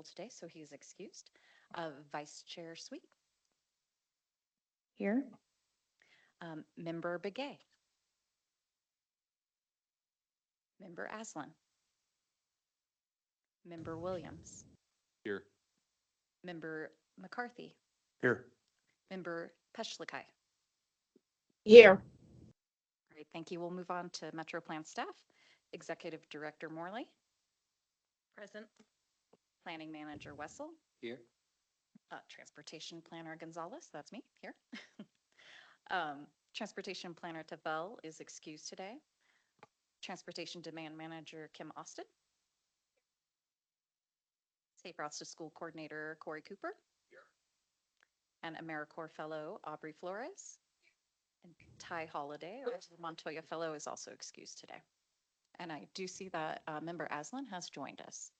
Today, so he is excused. Vice Chair Sweet, Here. Member Begay, Member Aslan, Member Williams, Here. Member McCarthy, Here. Member Peshlikai. Here. Great, thank you. We'll move on to MetroPlan staff. Executive Director Morley, Present. Planning Manager Wessel, Here. Transportation Planner Gonzalez, that's me here. Transportation Planner Tavel is excused today. Transportation Demand Manager Kim Austin. Safe Routes to School Coordinator Corey Cooper. Here. And AmeriCorps Fellow Aubrey Flores. And Ty Holiday, our Montoya Fellow, is also excused today. And I do see that Member Aslan has joined us.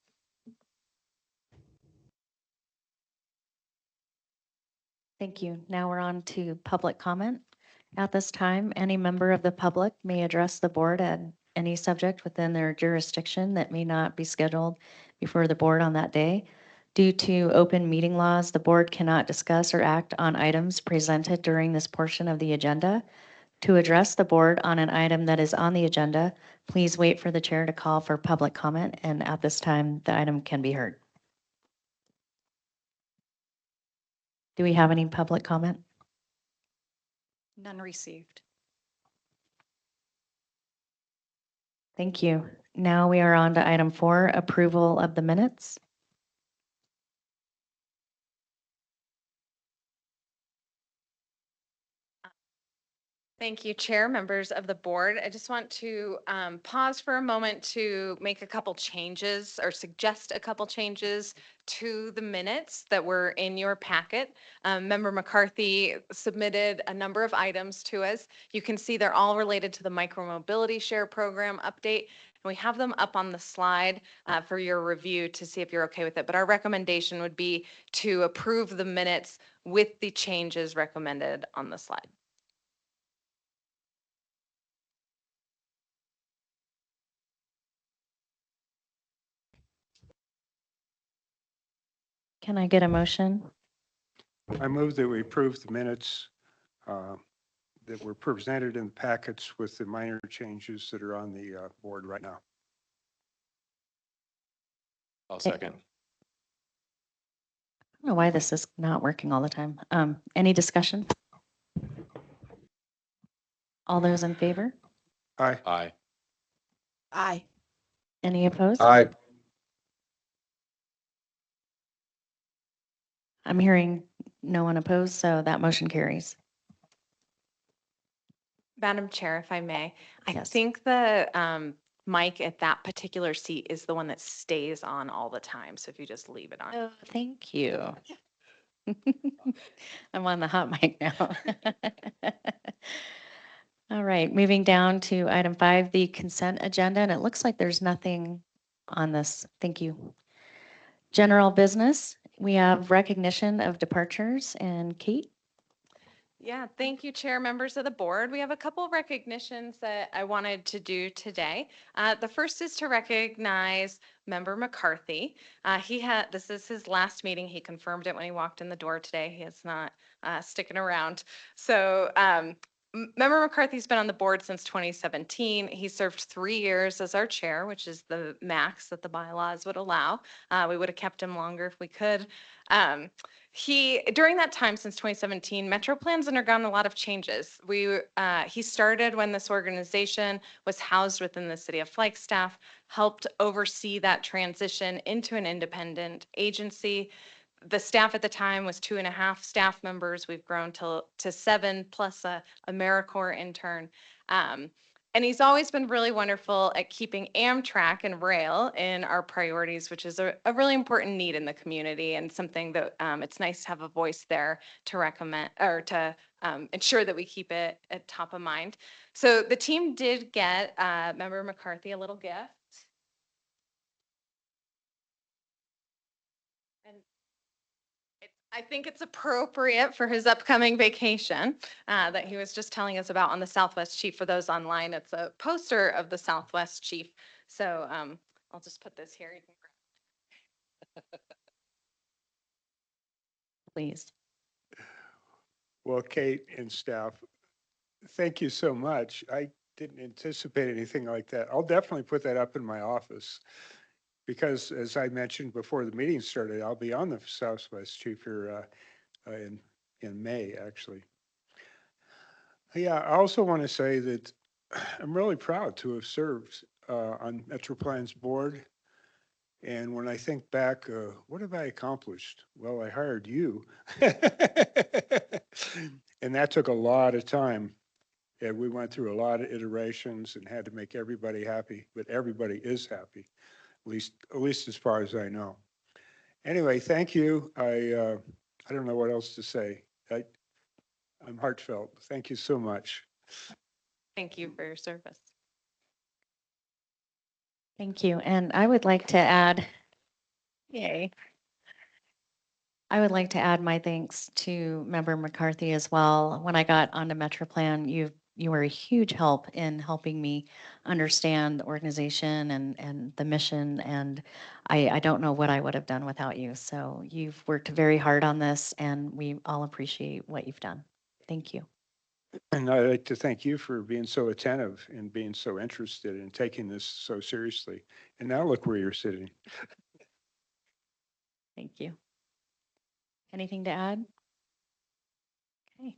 Thank you. Now we're on to public comment. At this time, any member of the public may address the board at any subject within their jurisdiction that may not be scheduled before the board on that day. Due to open meeting laws, the board cannot discuss or act on items presented during this portion of the agenda. To address the board on an item that is on the agenda, please wait for the chair to call for public comment, and at this time, the item can be heard. Do we have any public comment? None received. Thank you. Now we are on to item 4, approval of the minutes. Thank you, Chair, members of the board. I just want to pause for a moment to make a couple changes or suggest a couple changes to the minutes that were in your packet. Member McCarthy submitted a number of items to us. You can see they're all related to the micromobility share program update. And we have them up on the slide for your review to see if you're okay with it. But our recommendation would be to approve the minutes with the changes recommended on the slide. Can I get a motion? I move that we approve the minutes that were presented in the packets with the minor changes that are on the board right now. I'll second. I don't know why this is not working all the time. Any discussion? All those in favor? Aye. Aye. Aye. Any opposed? Aye. I'm hearing no one opposed, so that motion carries. Madam Chair, if I may, I Yes. think the mic at that particular seat is the one that stays on all the time. So if you just leave it on. Oh, thank you. I'm on the hot mic now. All right, moving down to item 5, the consent agenda, and it looks like there's nothing on this. Thank you. General business, we have recognition of departures, and Kate? Yeah, thank you, Chair, members of the board. We have a couple recognitions that I wanted to do today. The first is to recognize Member McCarthy. This is his last meeting. He confirmed it when he walked in the door today. He is not sticking around. So Member McCarthy's been on the board since 2017. He served 3 years as our chair, which is the max that the bylaws would allow. We would have kept him longer if we could. During that time since 2017, MetroPlan's undergone a lot of changes. He started when this organization was housed within the city of Flagstaff, helped oversee that transition into an independent agency. The staff at the time was 2.5 staff members. We've grown to 7 plus a AmeriCorps intern. And he's always been really wonderful at keeping Amtrak and rail in our priorities, which is a really important need in the community and something that it's nice to have a voice there to recommend or to ensure that we keep it at top of mind. So the team did get Member McCarthy a little gift. And I think it's appropriate for his upcoming vacation that he was just telling us about on the Southwest Chief. For those online, it's a poster of the Southwest Chief. So I'll just put this here. You can grab Please. Well, Kate and staff, thank you so much. I didn't anticipate anything like that. I'll definitely put that up in my office because as I mentioned before the meeting started, I'll be on the Southwest Chief here in May, actually. Yeah, I also want to say that I'm really proud to have served on MetroPlan's board. And when I think back, what have I accomplished? Well, I hired you. And that took a lot of time. And we went through a lot of iterations and had to make everybody happy, but everybody is happy, at least as far as I know. Anyway, thank you. I don't know what else to say. I'm heartfelt. Thank you so much. Thank you for your service. Thank you. And I would like to add, yay. I would like to add my thanks to Member McCarthy as well. When I got onto MetroPlan, you were a huge help in helping me understand the organization and the mission. And I don't know what I would have done without you. So you've worked very hard on this and we all appreciate what you've done. Thank you. And I'd like to thank you for being so attentive and being so interested in taking this so seriously. And now look where you're sitting. Thank you. Anything to add? Okay.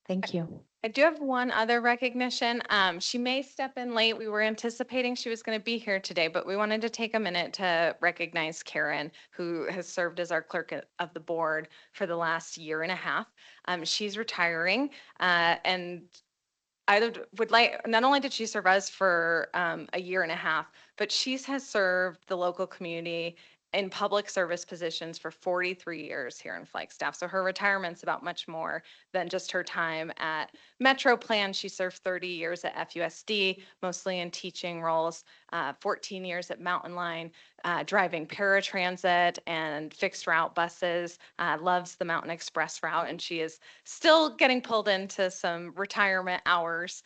Thank you. I do have one other recognition. She may step in late. We were anticipating she was going to be here today, but we wanted to take a minute to recognize Karen, who has served as our clerk of the board for the last year and a half. She's retiring, and would like, not only did she serve us for a year and a half, but she has served the local community in public service positions for 43 years here in Flagstaff. So her retirement's about much more than just her time at MetroPlan. She served 30 years at FUSD, mostly in teaching roles, 14 years at Mountain Line, driving paratransit and fixed route buses, loves the Mountain Express route, and she is still getting pulled into some retirement hours,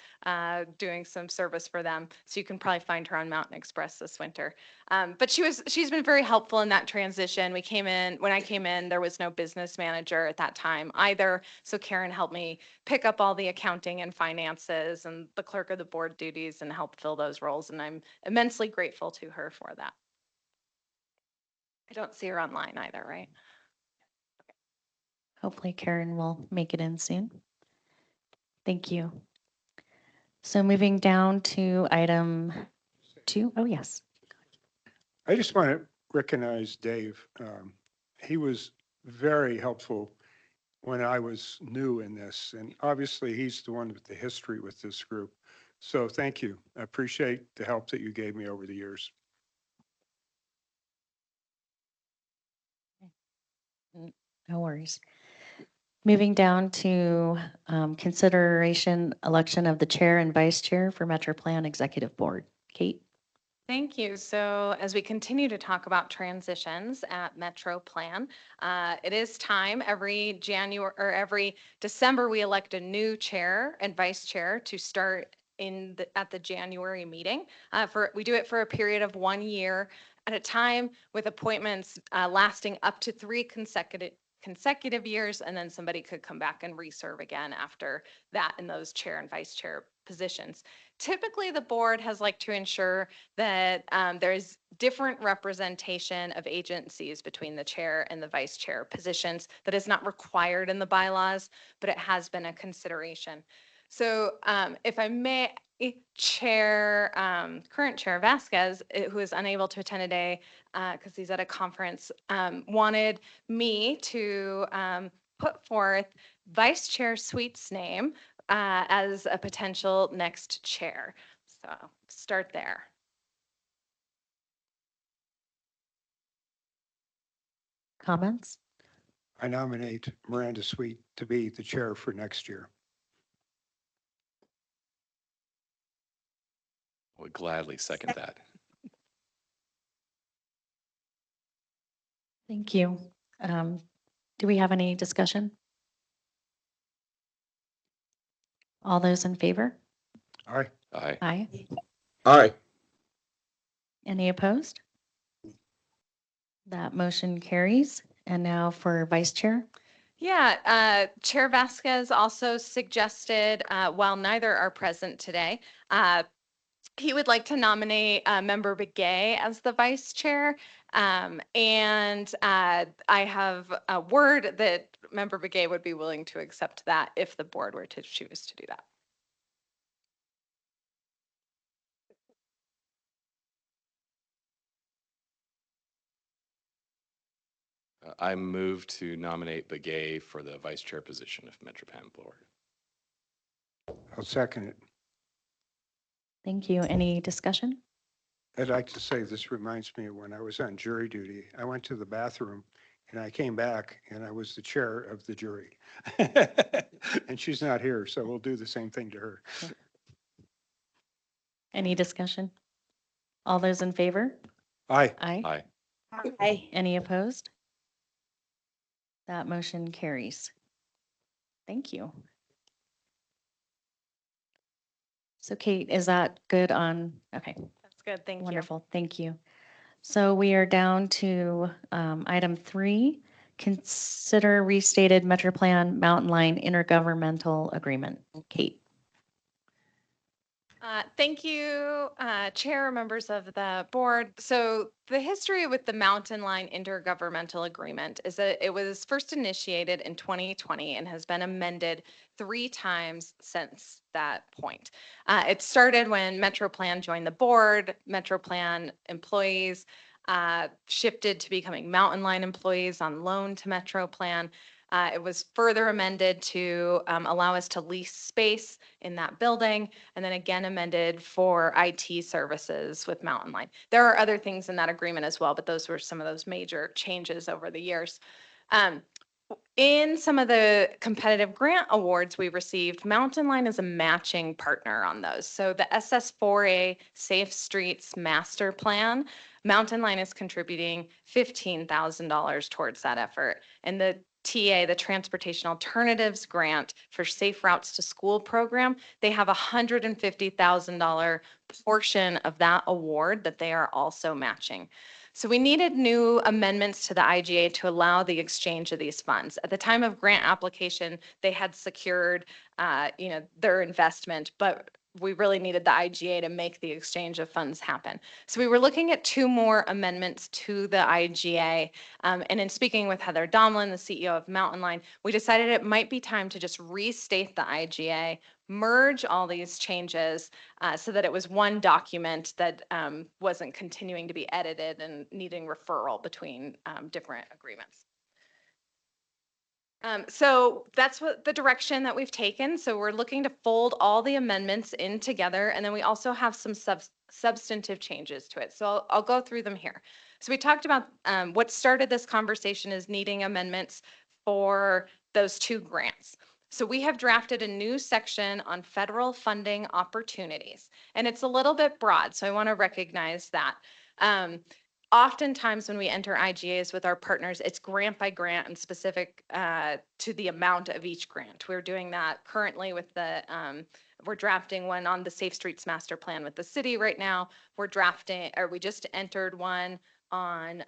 doing some service for them. So you can probably find her on Mountain Express this winter. But she's been very helpful in that transition. When I came in, there was no business manager at that time either. So Karen helped me pick up all the accounting and finances and the clerk of the board duties and help fill those roles. And I'm immensely grateful to her for that. I don't see her online either, right? Hopefully Karen will make it in soon. Thank you. So moving down to item 2. Oh, yes. I just want to recognize Dave. He was very helpful when I was new in this, and obviously he's the one with the history with this group. So thank you. I appreciate the help that you gave me over the years. No worries. Moving down to consideration election of the chair and vice chair for MetroPlan Executive Board. Kate? Thank you. So as we continue to talk about transitions at MetroPlan, it is time every January or every December, we elect a new chair and vice chair to start at the January meeting. We do it for a period of 1 year at a time with appointments lasting up to 3 consecutive years, and then somebody could come back and reserve again after that in those chair and vice chair positions. Typically, the board has liked to ensure that there's different representation of agencies between the chair and the vice chair positions that is not required in the bylaws, but it has been a consideration. So if I may, current chair Vasquez, who is unable to attend today because he's at a conference, wanted me to put forth Vice Chair Sweet's name as a potential next chair. So start there. Comments? I nominate Miranda Sweet to be the chair for next year. Would gladly second that. Thank you. Do we have any discussion? All those in favor? Aye. Aye. Aye. Aye. Any opposed? That motion carries. And now for vice chair. Yeah, Chair Vasquez also suggested, while neither are present today, he would like to nominate Member Begay as the vice chair. And I have a word that Member Begay would be willing to accept that if the board were to choose to do that. I move to nominate Begay for the vice chair position of MetroPlan Board. I'll second it. Thank you. Any discussion? I'd like to say this reminds me of when I was on jury duty. I went to the bathroom and I came back and I was the chair of the jury. And she's not here, so we'll do the same thing to her. Any discussion? All those in favor? Aye. Aye. Aye. Any opposed? That motion carries. Thank you. So Kate, is that good on, okay, That's good. Thank you. wonderful, thank you. So we are down to item 3, consider restated MetroPlan Mountain Line Intergovernmental Agreement. Kate. Thank you, Chair, members of the board. So the history with the Mountain Line Intergovernmental Agreement is that it was first initiated in 2020 and has been amended 3 times since that point. It started when MetroPlan joined the board. MetroPlan employees shifted to becoming Mountain Line employees on loan to MetroPlan. It was further amended to allow us to lease space in that building, and then again amended for IT services with Mountain Line. There are other things in that agreement as well, but those were some of those major changes over the years. In some of the competitive grant awards we received, Mountain Line is a matching partner on those. So the SS4A Safe Streets Master Plan, Mountain Line is contributing $15,000 towards that effort. And the TA, the Transportation Alternatives Grant for Safe Routes to School program, they have a $150,000 portion of that award that they are also matching. So we needed new amendments to the IGA to allow the exchange of these funds. At the time of grant application, they had secured, their investment, but we really needed the IGA to make the exchange of funds happen. So we were looking at 2 more amendments to the IGA. And in speaking with Heather Domlin, the CEO of Mountain Line, we decided it might be time to just restate the IGA, merge all these changes so that it was one document that wasn't continuing to be edited and needing referral between different agreements. So that's what the direction that we've taken. So we're looking to fold all the amendments in together, and then we also have some substantive changes to it. So I'll go through them here. So we talked about what started this conversation is needing amendments for those 2 grants. So we have drafted a new section on federal funding opportunities, and it's a little bit broad, so I want to recognize that. Oftentimes when we enter IGAs with our partners, it's grant by grant and specific to the amount of each grant. We're doing that currently with the, we're drafting one on the Safe Streets Master Plan with the city right now. We're drafting, or we just entered one on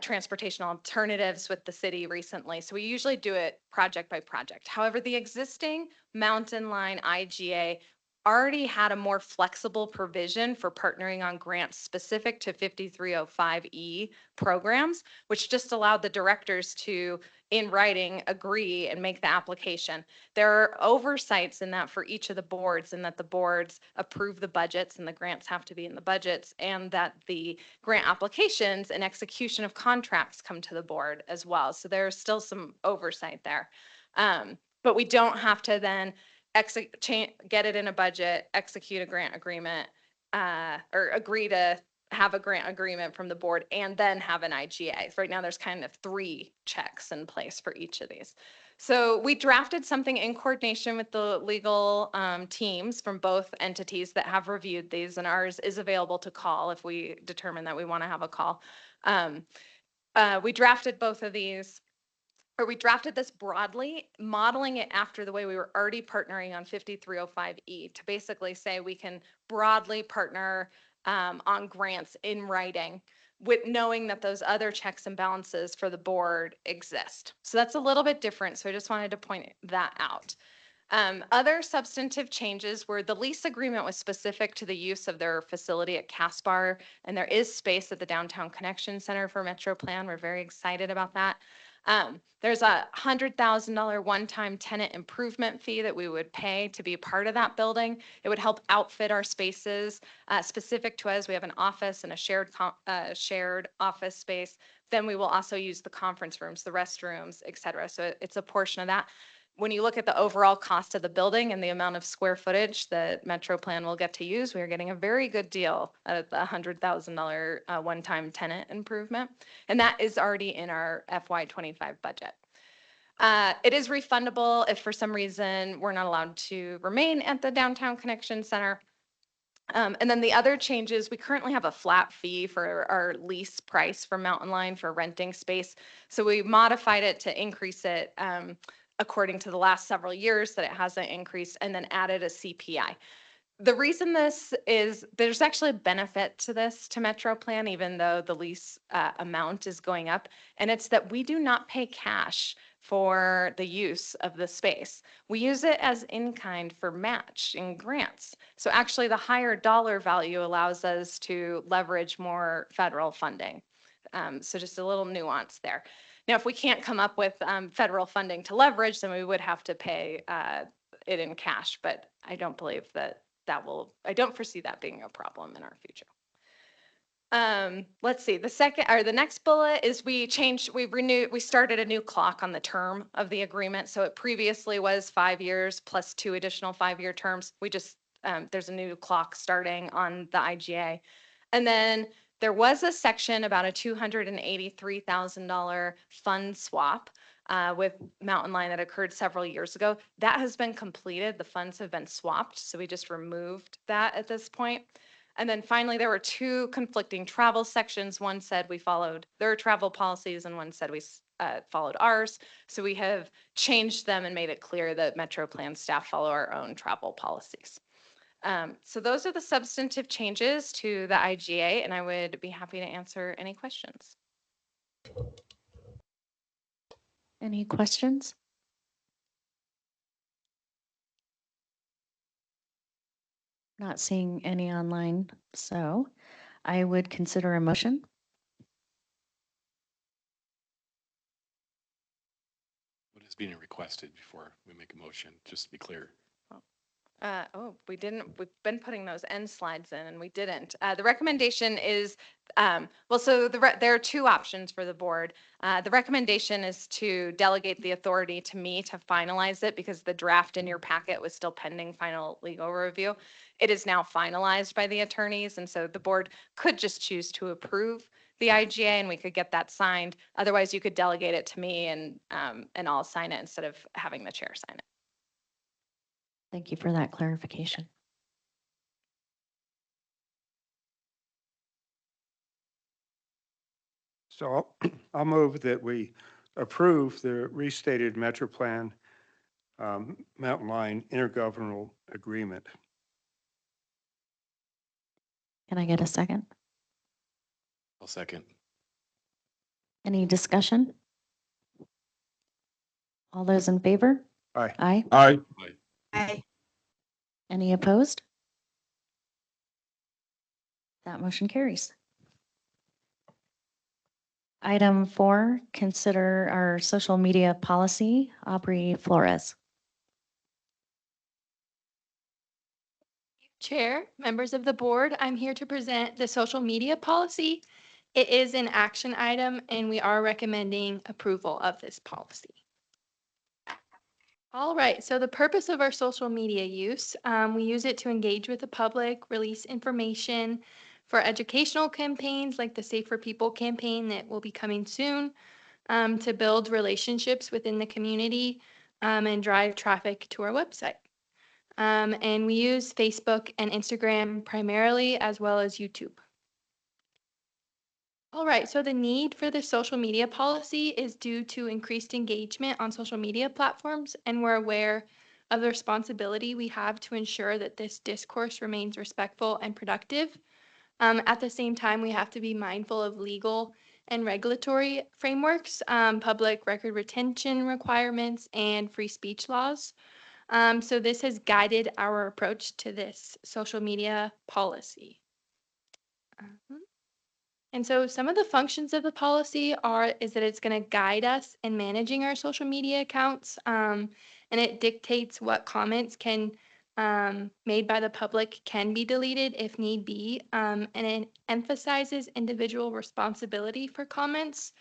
transportation alternatives with the city recently. So we usually do it project by project. However, the existing Mountain Line IGA already had a more flexible provision for partnering on grants specific to 5305E programs, which just allowed the directors to, in writing, agree and make the application. There are oversights in that for each of the boards, and that the boards approve the budgets and the grants have to be in the budgets, and that the grant applications and execution of contracts come to the board as well. So there's still some oversight there. But we don't have to then get it in a budget, execute a grant agreement, or agree to have a grant agreement from the board and then have an IGA. Right now, there's kind of 3 checks in place for each of these. So we drafted something in coordination with the legal teams from both entities that have reviewed these, and ours is available to call if we determine that we want to have a call. We drafted both of these, or we drafted this broadly, modeling it after the way we were already partnering on 5305E to basically say we can broadly partner on grants in writing, with knowing that those other checks and balances for the board exist. So that's a little bit different. So I just wanted to point that out. Other substantive changes were the lease agreement was specific to the use of their facility at Caspar, and there is space at the Downtown Connection Center for MetroPlan. We're very excited about that. There's a $100,000 one-time tenant improvement fee that we would pay to be part of that building. It would help outfit our spaces specific to us. We have an office and a shared office space. Then we will also use the conference rooms, the restrooms, et cetera. So it's a portion of that. When you look at the overall cost of the building and the amount of square footage that MetroPlan will get to use, we are getting a very good deal at the $100,000 one-time tenant improvement. And that is already in our FY25 budget. It is refundable if for some reason we're not allowed to remain at the Downtown Connection Center. And then the other changes, we currently have a flat fee for our lease price for Mountain Line for renting space. So we modified it to increase it according to the last several years that it hasn't increased, and then added a CPI. The reason this is, there's actually a benefit to this to MetroPlan, even though the lease amount is going up, and it's that we do not pay cash for the use of the space. We use it as in-kind for matching grants. So actually the higher dollar value allows us to leverage more federal funding. So just a little nuance there. Now, if we can't come up with federal funding to leverage, then we would have to pay it in cash, but I don't believe that I don't foresee that being a problem in our future. Let's see, the next bullet is we started a new clock on the term of the agreement. So it previously was 5 years plus 2 additional 5-year terms. There's a new clock starting on the IGA. And then there was a section about a $283,000 fund swap with Mountain Line that occurred several years ago. That has been completed. The funds have been swapped. So we just removed that at this point. And then finally, there were 2 conflicting travel sections. One said we followed their travel policies and one said we followed ours. So we have changed them and made it clear that MetroPlan staff follow our own travel policies. So those are the substantive changes to the IGA, and I would be happy to answer any questions. Any questions? Not seeing any online, so I would consider a motion. What is being requested before we make a motion, just to be clear? We've been putting those end slides in and we didn't. The recommendation is, there are 2 options for the board. The recommendation is to delegate the authority to me to finalize it because the draft in your packet was still pending final legal review. It is now finalized by the attorneys, and so the board could just choose to approve the IGA and we could get that signed. Otherwise, you could delegate it to me and I'll sign it instead of having the chair sign it. Thank you for that clarification. So I'll move that we approve the restated MetroPlan Mountain Line intergovernmental agreement. Can I get a second? I'll second. Any discussion? All those in favor? Aye. Aye. Aye. Aye. Any opposed? That motion carries. Item 4, consider our social media policy. Aubrey Flores. Chair, members of the board, I'm here to present the social media policy. It is an action item and we are recommending approval of this policy. All right, so the purpose of our social media use, we use it to engage with the public, release information for educational campaigns like the Safe for People campaign that will be coming soon, to build relationships within the community and drive traffic to our website. And we use Facebook and Instagram primarily, as well as YouTube. All right, so the need for the social media policy is due to increased engagement on social media platforms, and we're aware of the responsibility we have to ensure that this discourse remains respectful and productive. At the same time, we have to be mindful of legal and regulatory frameworks, public record retention requirements, and free speech laws. So this has guided our approach to this social media policy. Mhm. And so some of the functions of the policy is that it's going to guide us in managing our social media accounts, and it dictates what comments can made by the public can be deleted if need be, and it emphasizes individual responsibility for comments,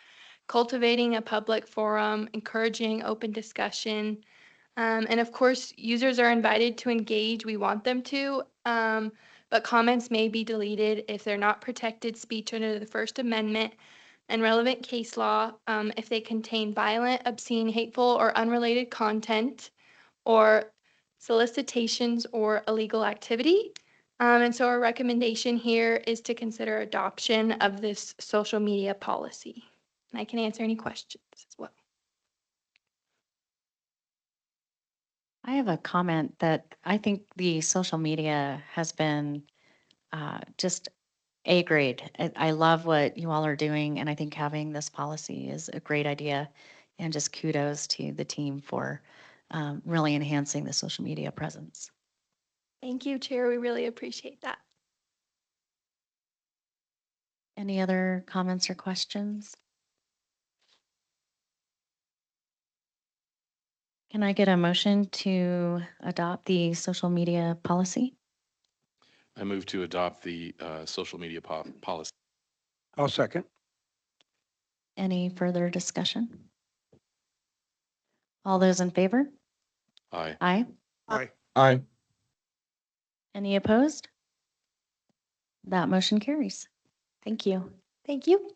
cultivating a public forum, encouraging open discussion, and of course, users are invited to engage. We want them to, but comments may be deleted if they're not protected speech under the First Amendment and relevant case law, if they contain violent, obscene, hateful, or unrelated content, or solicitations or illegal activity. And so our recommendation here is to consider adoption of this social media policy. And I can answer any questions as well. I have a comment that I think the social media has been just A grade. I love what you all are doing, and I think having this policy is a great idea. And just kudos to the team for really enhancing the social media presence. Thank you, Chair. We really appreciate that. Any other comments or questions? Can I get a motion to adopt the social media policy? I move to adopt the social media policy. I'll second. Any further discussion? All those in favor? Aye. Aye. Aye. Aye. Any opposed? That motion carries. Thank you. Thank you.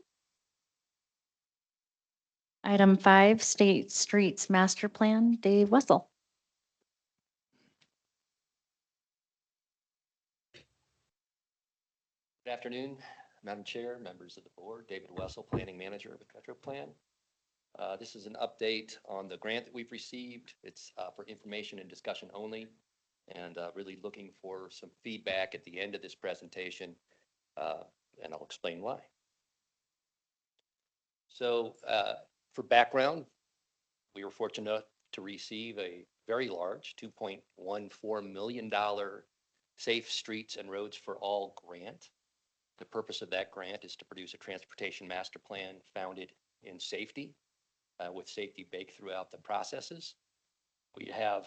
Item 5, State Streets Master Plan, Dave Wessel. Good afternoon, Madam Chair, members of the board, David Wessel, Planning Manager with MetroPlan. This is an update on the grant that we've received. It's for information and discussion only, and really looking for some feedback at the end of this presentation, and I'll explain why. So for background, we were fortunate to receive a very large $2.14 million Safe Streets and Roads for All grant. The purpose of that grant is to produce a transportation master plan founded in safety, with safety baked throughout the processes. We have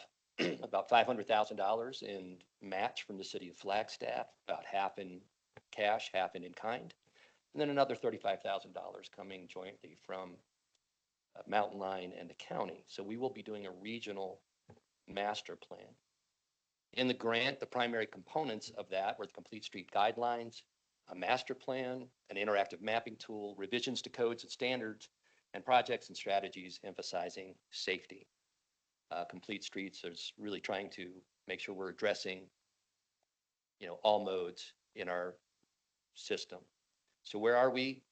about $500,000 in match from the city of Flagstaff, about half in cash, half in kind, and then another $35,000 coming jointly from Mountain Line and the county. So we will be doing a regional master plan. In the grant, the primary components of that were the complete street guidelines, a master plan, an interactive mapping tool, revisions to codes and standards, and projects and strategies emphasizing safety. Complete Streets is really trying to make sure we're addressing, all modes in our system. So where are we?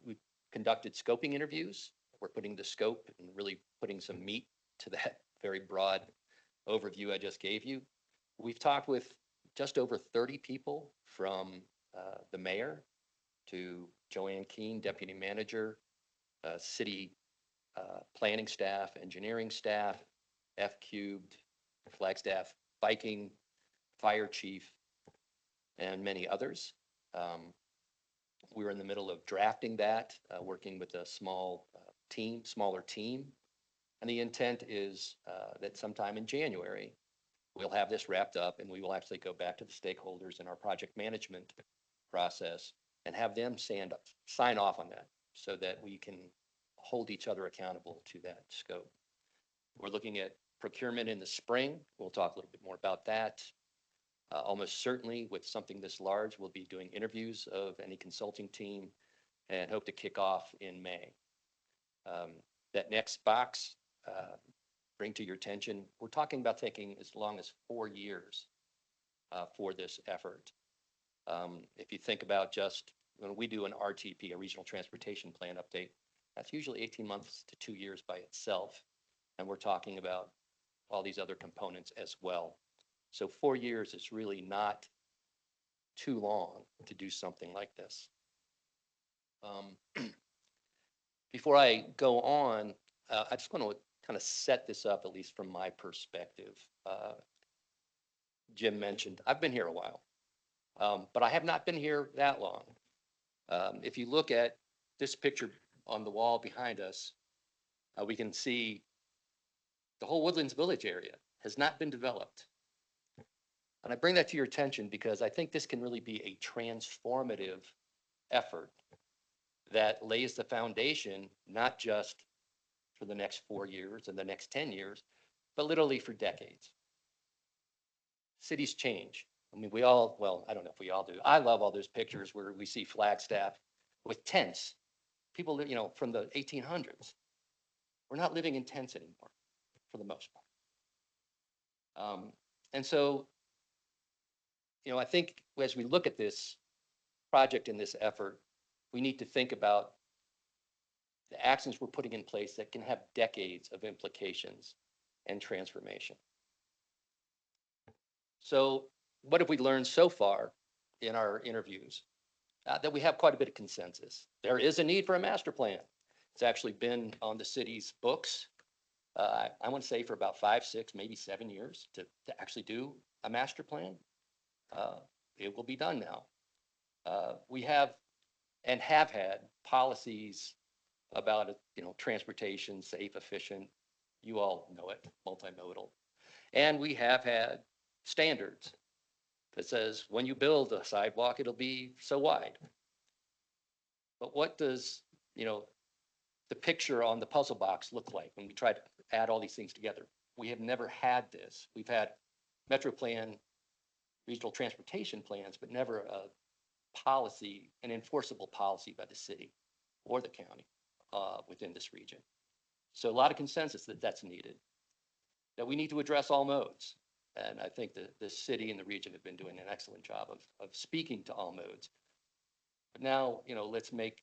We conducted scoping interviews. We're putting the scope and really putting some meat to that very broad overview I just gave you. We've talked with just over 30 people, from the mayor to Joanne Keene, deputy manager, city planning staff, engineering staff, F cubed, Flagstaff biking, fire chief, and many others. We were in the middle of drafting that, working with a smaller team. And the intent is that sometime in January, we'll have this wrapped up and we will actually go back to the stakeholders in our project management process and have them sign off on that so that we can hold each other accountable to that scope. We're looking at procurement in the spring. We'll talk a little bit more about that. Almost certainly with something this large, we'll be doing interviews of any consulting team and hope to kick off in May. That next box, bring to your attention, we're talking about taking as long as 4 years for this effort. If you think about just when we do an RTP, a regional transportation plan update, that's usually 18 months to 2 years by itself. And we're talking about all these other components as well. So 4 years is really not too long to do something like this. Before I go on, I just want to kind of set this up, at least from my perspective. Jim mentioned, I've been here a while, but I have not been here that long. If you look at this picture on the wall behind us, we can see the whole Woodlands Village area has not been developed. And I bring that to your attention because I think this can really be a transformative effort that lays the foundation, not just for the next 4 years and the next 10 years, but literally for decades. Cities change. I mean, we all, well, I don't know if we all do. I love all those pictures where we see Flagstaff with tents. People, from the 1800s. We're not living in tents anymore, for the most part. And so, I think as we look at this project and this effort, we need to think about the actions we're putting in place that can have decades of implications and transformation. So what have we learned so far in our interviews? That we have quite a bit of consensus. There is a need for a master plan. It's actually been on the city's books, I want to say for about 5, 6, maybe 7 years to actually do a master plan. It will be done now. We have and have had policies about transportation, safe, efficient. You all know it, multimodal. And we have had standards that says when you build a sidewalk, it'll be so wide. But what does, the picture on the puzzle box look like when we try to add all these things together? We have never had this. We've had MetroPlan, regional transportation plans, but never a policy, an enforceable policy by the city or the county within this region. So a lot of consensus that that's needed, that we need to address all modes. And I think the city and the region have been doing an excellent job of speaking to all modes. But now, let's make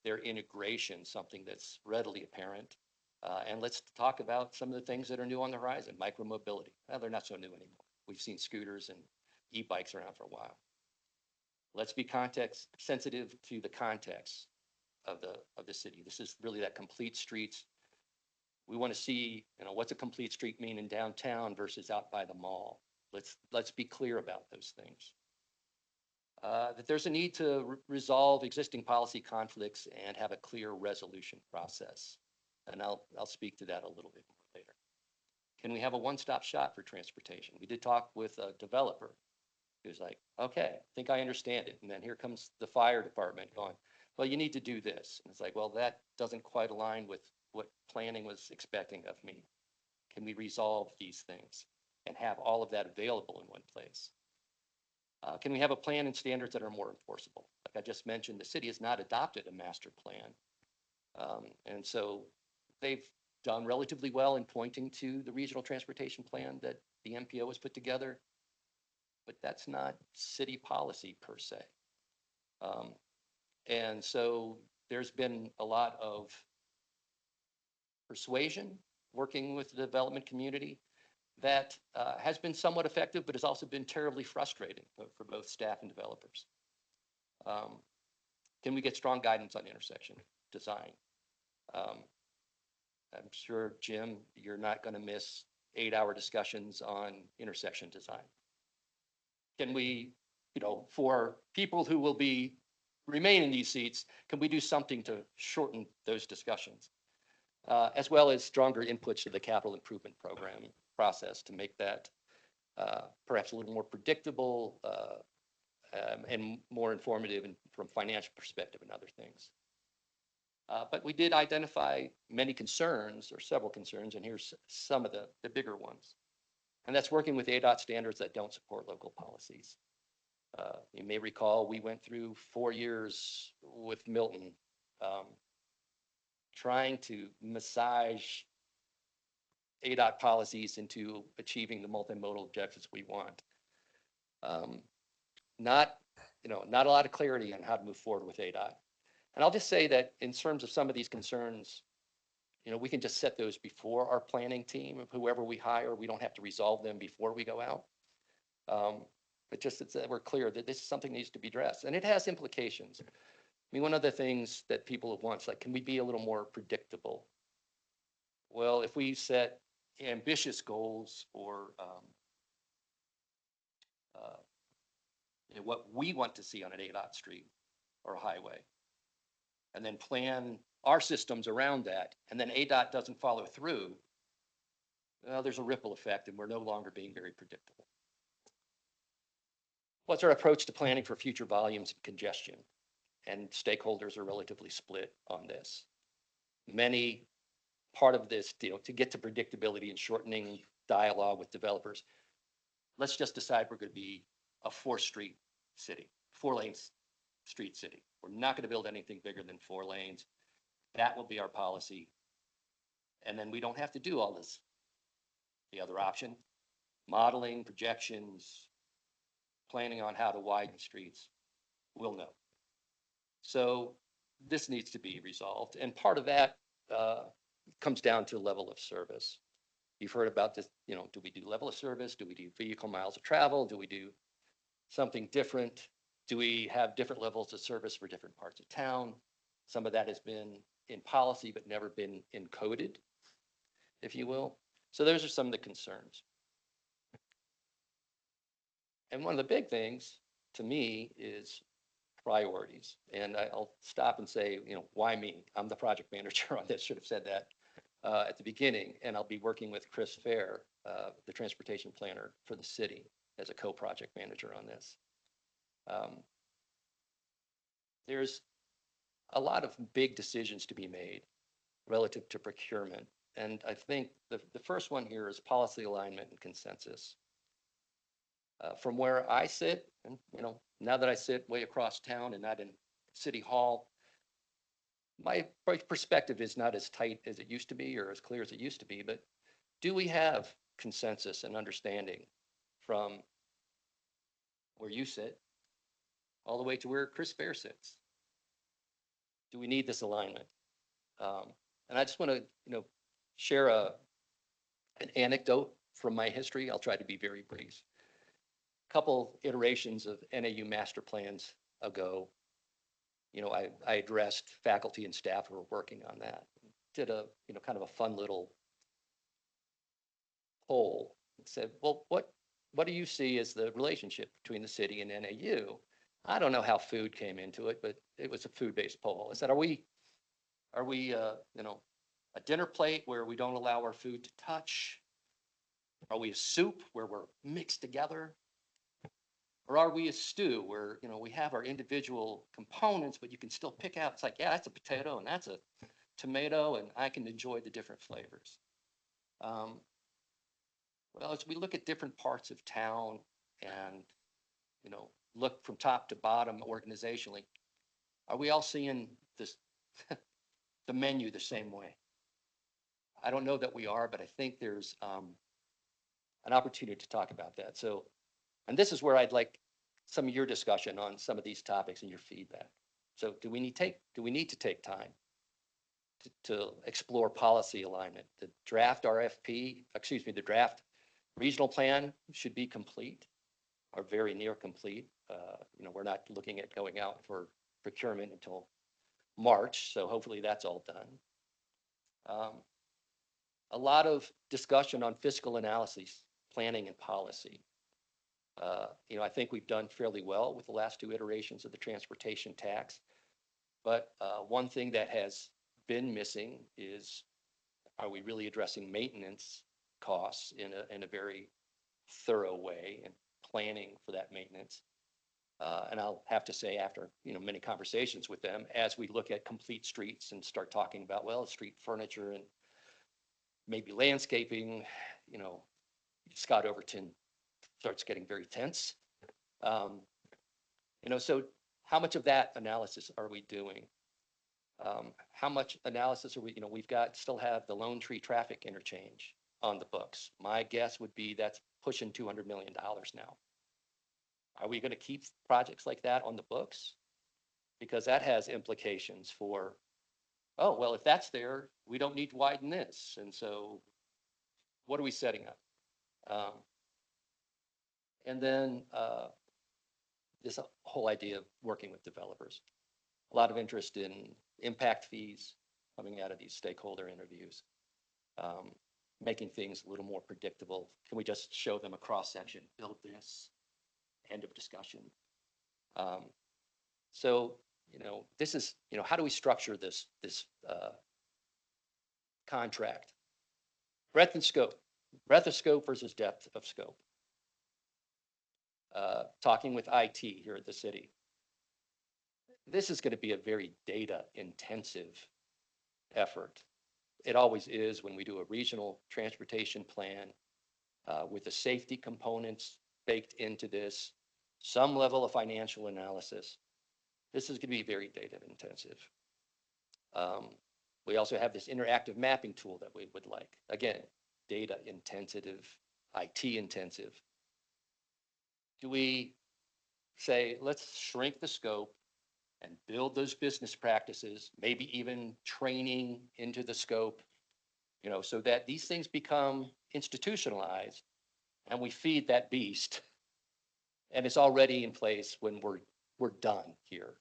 their integration something that's readily apparent. And let's talk about some of the things that are new on the horizon. Micromobility. Well, they're not so new anymore. We've seen scooters and e-bikes around for a while. Let's be context sensitive to the context of the city. This is really that complete streets. We want to see, what's a complete street mean in downtown versus out by the mall. Let's be clear about those things. That there's a need to resolve existing policy conflicts and have a clear resolution process. And I'll speak to that a little bit more later. Can we have a one-stop shop for transportation? We did talk with a developer who's like, okay, I think I understand it. And then here comes the fire department going, well, you need to do this. And it's like, well, that doesn't quite align with what planning was expecting of me. Can we resolve these things and have all of that available in one place? Can we have a plan and standards that are more enforceable? Like I just mentioned, the city has not adopted a master plan. And so they've done relatively well in pointing to the regional transportation plan that the MPO has put together, but that's not city policy per se. And so there's been a lot of persuasion working with the development community that has been somewhat effective, but has also been terribly frustrating for both staff and developers. Can we get strong guidance on intersection design? I'm sure, Jim, you're not going to miss 8-hour discussions on intersection design. Can we, for people who will remain in these seats, can we do something to shorten those discussions? As well as stronger inputs to the capital improvement program process to make that perhaps a little more predictable and more informative from financial perspective and other things. But we did identify many concerns, or several concerns, and here's some of the bigger ones. And that's working with ADOT standards that don't support local policies. You may recall we went through 4 years with Milton trying to massage ADOT policies into achieving the multimodal objectives we want. Not a lot of clarity on how to move forward with ADOT. And I'll just say that in terms of some of these concerns, we can just set those before our planning team of whoever we hire. We don't have to resolve them before we go out. but just that we're clear that this is something that needs to be addressed, and it has implications. I mean, one of the things that people have wants, like, can we be a little more predictable? Well, if we set ambitious goals or uh, what we want to see on an ADOT street or a highway, and then plan our systems around that, and then ADOT doesn't follow through, there's a ripple effect, and we're no longer being very predictable. What's our approach to planning for future volumes and congestion? And stakeholders are relatively split on this. Many part of this, to get to predictability and shortening dialogue with developers, let's just decide we're going to be a 4-street city, 4-lane street city. We're not going to build anything bigger than 4 lanes. That will be our policy. And then we don't have to do all this. The other option, modeling, projections, planning on how to widen streets, we'll know. So this needs to be resolved. And part of that comes down to level of service. You've heard about this, do we do level of service? Do we do vehicle miles of travel? Do we do something different? Do we have different levels of service for different parts of town? Some of that has been in policy, but never been encoded, if you will. So those are some of the concerns. And one of the big things to me is priorities. And I'll stop and say, why me? I'm the project manager on this, should have said that at the beginning. And I'll be working with Chris Fair, the transportation planner for the city, as a co-project manager on this. There's a lot of big decisions to be made relative to procurement. And I think the first one here is policy alignment and consensus. From where I sit, and now that I sit way across town and not in City Hall, my perspective is not as tight as it used to be or as clear as it used to be, but do we have consensus and understanding from where you sit all the way to where Chris Fair sits? Do we need this alignment? And I just want to, share an anecdote from my history. I'll try to be very brief. A couple iterations of NAU master plans ago, I addressed faculty and staff who were working on that. Did a, kind of a fun little poll. It said, well, what do you see as the relationship between the city and NAU? I don't know how food came into it, but it was a food-based poll. I said, are we, a dinner plate where we don't allow our food to touch? Are we a soup where we're mixed together? Or are we a stew where, we have our individual components, but you can still pick out, it's like, yeah, that's a potato and that's a tomato, and I can enjoy the different flavors. Well, as we look at different parts of town and, look from top to bottom organizationally, are we all seeing this, the menu the same way? I don't know that we are, but I think there's an opportunity to talk about that. So, and this is where I'd like some of your discussion on some of these topics and your feedback. So do we need to take time to explore policy alignment? The draft the draft regional plan should be complete or very near complete. We're not looking at going out for procurement until March, so hopefully that's all done. A lot of discussion on fiscal analysis, planning, and policy. I think we've done fairly well with the last 2 iterations of the transportation tax. But one thing that has been missing is, are we really addressing maintenance costs in a very thorough way and planning for that maintenance? And I'll have to say, after many conversations with them, as we look at complete streets and start talking about, well, street furniture and maybe landscaping, Scott Overton starts getting very tense. So how much of that analysis are we doing? How much analysis are we, still have the Lone Tree traffic interchange on the books. My guess would be that's pushing $200 million now. Are we going to keep projects like that on the books? Because that has implications for, oh, well, if that's there, we don't need to widen this. And so what are we setting up? And then this whole idea of working with developers. A lot of interest in impact fees coming out of these stakeholder interviews, making things a little more predictable. Can we just show them a cross section, build this, end of discussion? So, this is, how do we structure this contract? Breadth and scope, breadth of scope versus depth of scope. Talking with IT here at the city. This is going to be a very data intensive effort. It always is when we do a regional transportation plan with the safety components baked into this, some level of financial analysis. This is going to be very data intensive. We also have this interactive mapping tool that we would like. Again, data intensive, IT intensive. Do we say, let's shrink the scope and build those business practices, maybe even training into the scope, so that these things become institutionalized and we feed that beast and it's already in place when we're done here.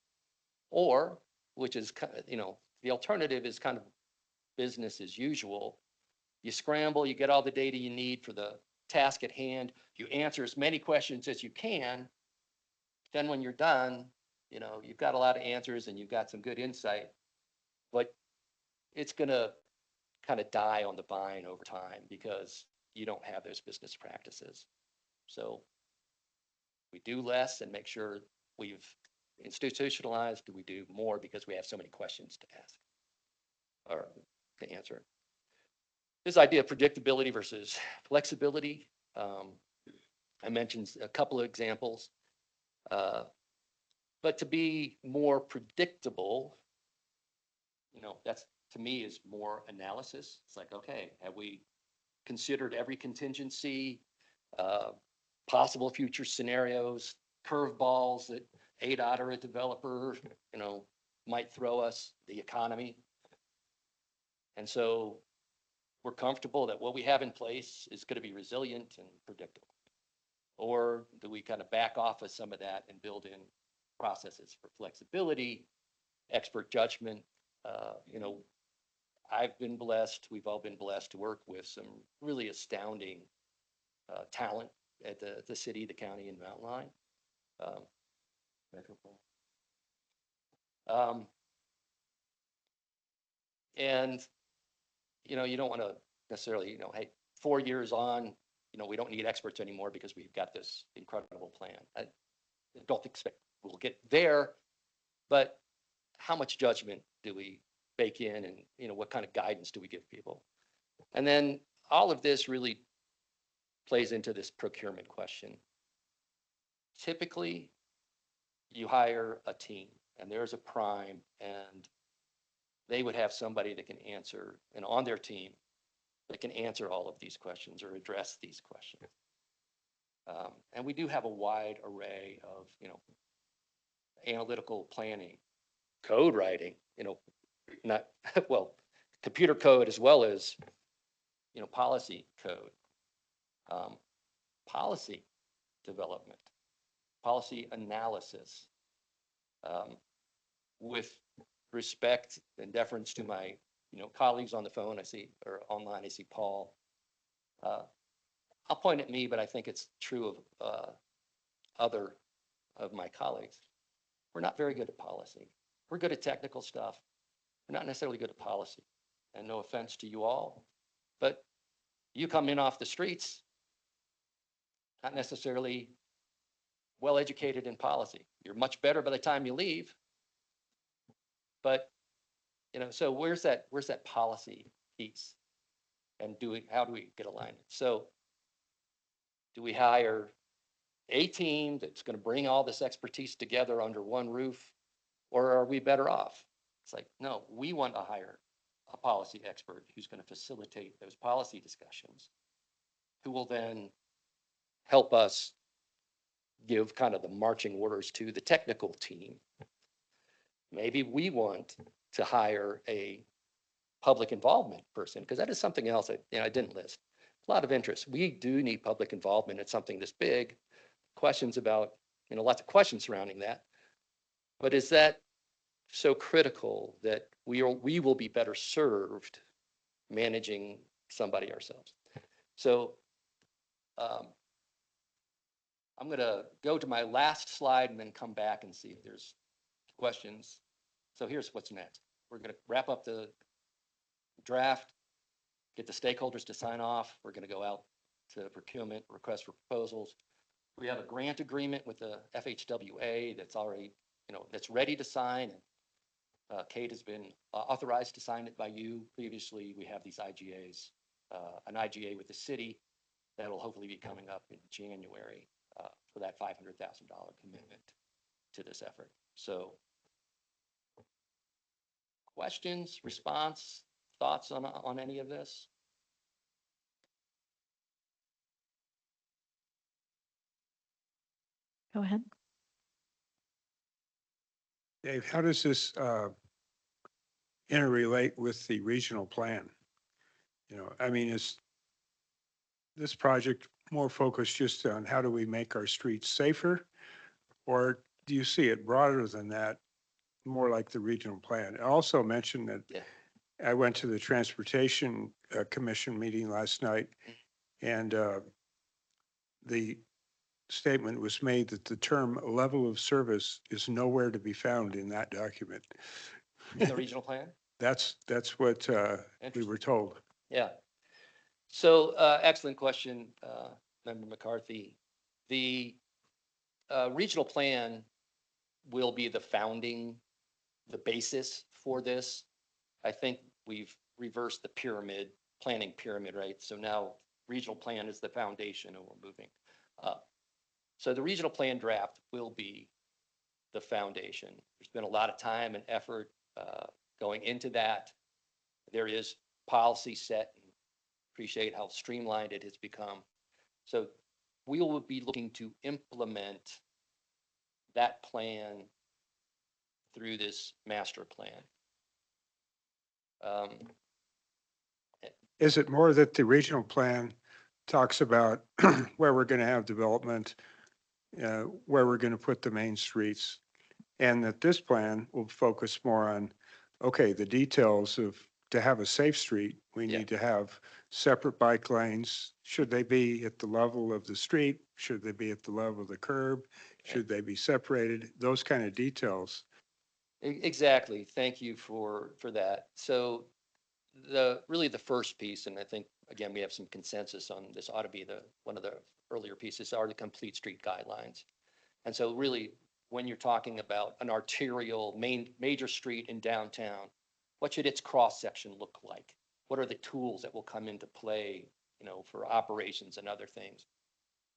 Or, which is, the alternative is kind of business as usual. You scramble, you get all the data you need for the task at hand, you answer as many questions as you can. Then when you're done, you've got a lot of answers and you've got some good insight, but it's going to kind of die on the vine over time because you don't have those business practices. So we do less and make sure we've institutionalized. Do we do more because we have so many questions to ask or to answer? This idea of predictability versus flexibility. I mentioned a couple of examples. But to be more predictable, that's, to me, is more analysis. It's like, okay, have we considered every contingency, possible future scenarios, curveballs that ADOT or a developer, might throw us, the economy? And so we're comfortable that what we have in place is going to be resilient and predictable. Or do we kind of back off of some of that and build in processes for flexibility, expert judgment? I've been blessed, we've all been blessed to work with some really astounding talent at the city, the county, and Mountain Line. And, you don't want to necessarily, hey, 4 years on, we don't need experts anymore because we've got this incredible plan. I don't expect we'll get there, but how much judgment do we bake in, and what kind of guidance do we give people? And then all of this really plays into this procurement question. Typically, you hire a team and there's a prime and they would have somebody that can answer, and on their team that can answer all of these questions or address these questions. And we do have a wide array of, analytical planning, code writing, not, well, computer code as well as, policy code, policy development, policy analysis, with respect and deference to my, colleagues on the phone, I see, or online, I see Paul. I'll point at me, but I think it's true of other of my colleagues. We're not very good at policy. We're good at technical stuff. We're not necessarily good at policy. And no offense to you all, but you come in off the streets, not necessarily well educated in policy. You're much better by the time you leave. But, so where's that policy piece? And how do we get alignment? So do we hire a team that's going to bring all this expertise together under one roof, or are we better off? It's like, no, we want to hire a policy expert who's going to facilitate those policy discussions, who will then help us give kind of the marching orders to the technical team. Maybe we want to hire a public involvement person, because that is something else I didn't list. A lot of interest. We do need public involvement in something this big. Questions about, lots of questions surrounding that. But is that so critical that we will be better served managing somebody ourselves? So I'm going to go to my last slide and then come back and see if there's questions. So here's what's next. We're going to wrap up the draft, get the stakeholders to sign off. We're going to go out to procurement, request for proposals. We have a grant agreement with the FHWA that's already, that's ready to sign. Kate has been authorized to sign it by you. Previously, we have these IGAs, an IGA with the city that'll hopefully be coming up in January for that $500,000 commitment to this effort. So questions, response, thoughts on any of this? Go ahead. Dave, how does this interrelate with the regional plan? I mean, is this project more focused just on how do we make our streets safer? Or do you see it broader than that, more like the regional plan? I also mentioned that Yeah. I went to the Transportation Commission meeting last night, and the statement was made that the term level of service is nowhere to be found in that document. In the regional plan? That's what we Interesting. were told. Yeah. So excellent question, Member McCarthy. The regional plan will be the basis for this. I think we've reversed the planning pyramid, right? So now regional plan is the foundation and we're moving up. So the regional plan draft will be the foundation. There's been a lot of time and effort going into that. There is policy set, and appreciate how streamlined it has become. So we will be looking to implement that plan through this master plan. Is it more that the regional plan talks about where we're going to have development, where we're going to put the main streets, and that this plan will focus more on, okay, the details of to have a safe street, we Yeah. need to have separate bike lanes. Should they be at the level of the street? Should they be at the level of the curb? Should they be separated? Those kind of details. Exactly. Thank you for that. So really the first piece, and I think again we have some consensus on this, ought to be one of the earlier pieces, are the complete street guidelines. And so really when you're talking about an arterial major street in downtown, what should its cross section look like? What are the tools that will come into play, for operations and other things?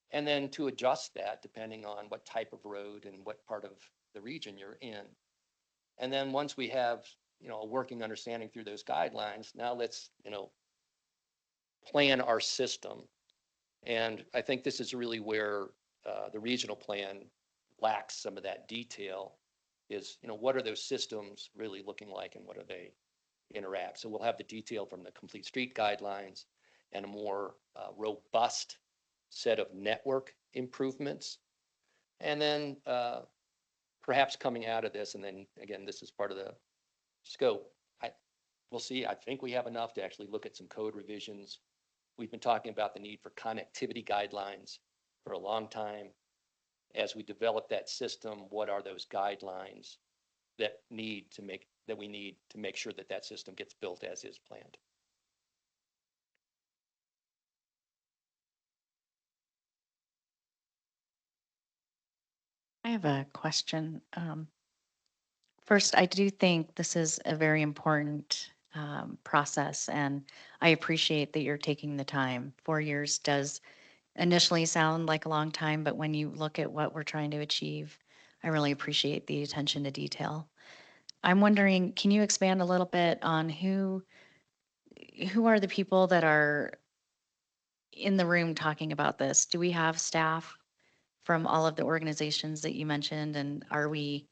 And then to adjust that depending on what type of road and what part of the region you're in. And then once we have, a working understanding through those guidelines, now let's, plan our system. And I think this is really where the regional plan lacks some of that detail is, what are those systems really looking like and what do they interact? So we'll have the detail from the complete street guidelines and a more robust set of network improvements. And then perhaps coming out of this, and then again, this is part of the scope. We'll see. I think we have enough to actually look at some code revisions. We've been talking about the need for connectivity guidelines for a long time. As we develop that system, what are those guidelines that we need to make sure that that system gets built as is planned? I have a question. First, I do think this is a very important process, and I appreciate that you're taking the time. 4 years does initially sound like a long time, but when you look at what we're trying to achieve, I really appreciate the attention to detail. I'm wondering, can you expand a little bit on who are the people that are in the room talking about this? Do we have staff from all of the organizations that you mentioned, and are we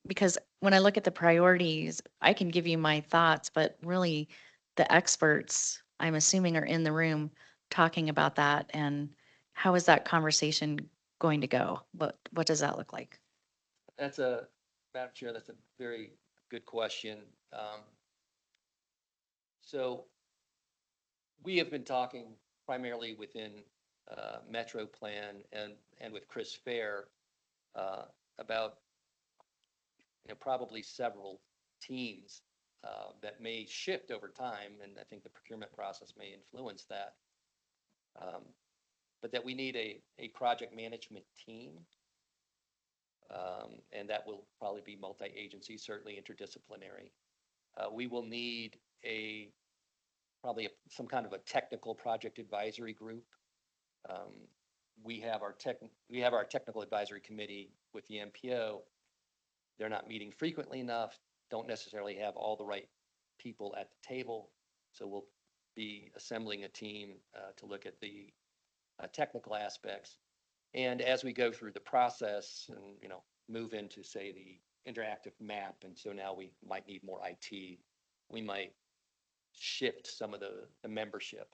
because when I look at the priorities, I can give you my thoughts, but really the experts, I'm assuming, are in the room talking about that. And how is that conversation going to go? What does that look like? Madam Chair, that's a very good question. So we have been talking primarily within MetroPlan and with Chris Fair uh, about, probably several teams that may shift over time, and I think the procurement process may influence that. Um, But that we need a project management team, and that will probably be multi-agency, certainly interdisciplinary. We will need probably some kind of a technical project advisory group. Um, we have our technical advisory committee with the MPO. They're not meeting frequently enough, don't necessarily have all the right people at the table. So we'll be assembling a team to look at the technical aspects. And as we go through the process and, move into, say, the interactive map, and so now we might need more IT, we might shift some of the membership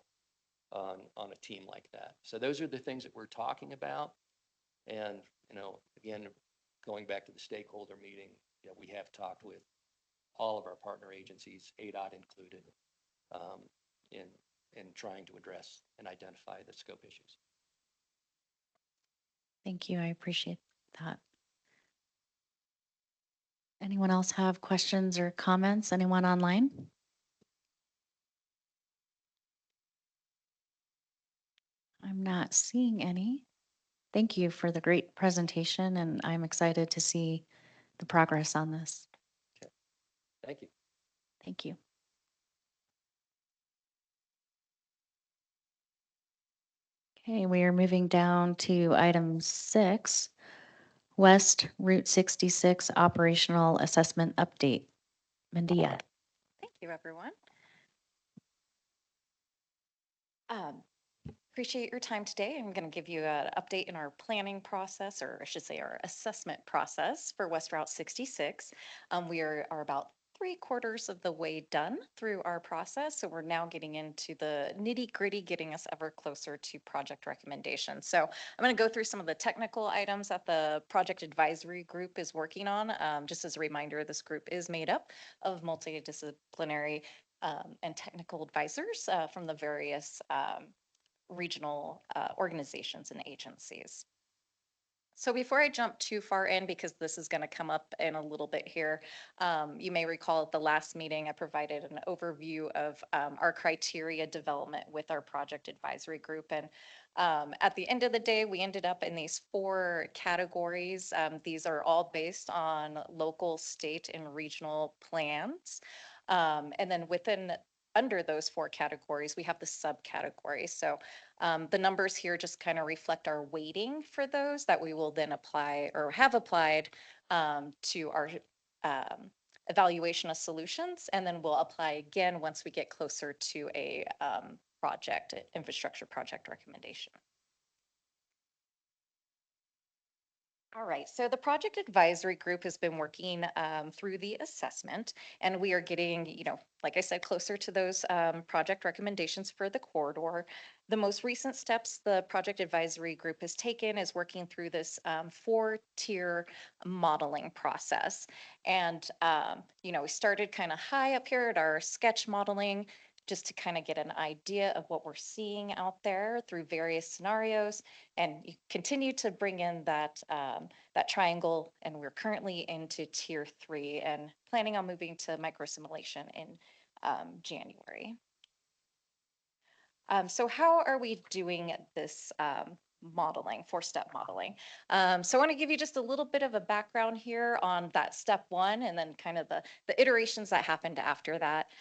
on a team like that. So those are the things that we're talking about. And, again, going back to the stakeholder meeting, we have talked with all of our partner agencies, ADOT included, um, in, in trying to address and identify the scope issues. Thank you. I appreciate that. Anyone else have questions or comments? Anyone online? I'm not seeing any. Thank you for the great presentation, and I'm excited to see the progress on this. Thank you. Thank you. Okay, we are moving down to item 6, West Route 66 Operational Assessment Update. Mandia. Thank you, everyone. Um, Appreciate your time today. I'm going to give you an update in our planning process, or I should say our assessment process for West Route 66. We are about 3/4 of the way done through our process. So we're now getting into the nitty gritty, getting us ever closer to project recommendations. So I'm going to go through some of the technical items that the project advisory group is working on. Just as a reminder, this group is made up of multidisciplinary and technical advisors from the various regional organizations and agencies. So before I jump too far in, because this is going to come up in a little bit here, you may recall at the last meeting, I provided an overview of our criteria development with our project advisory group. And at the end of the day, we ended up in these 4 categories. These are all based on local, state, and regional plans. And then under those 4 categories, we have the subcategories. So the numbers here just kind of reflect our weighting for those that we will then apply or have applied to our evaluation of solutions. And then we'll apply again once we get closer to a infrastructure project recommendation. All right, so the project advisory group has been working through the assessment, and we are getting, like I said, closer to those project recommendations for the corridor. The most recent steps the project advisory group has taken is working through this 4-tier modeling process. And, we started kind of high up here at our sketch modeling, just to kind of get an idea of what we're seeing out there through various scenarios. And you continue to bring in that triangle, and we're currently into tier 3 and planning on moving to micro simulation in January. So how are we doing this modeling, 4-step modeling? So I want to give you just a little bit of a background here on that step 1, and then kind of the iterations that happened after that.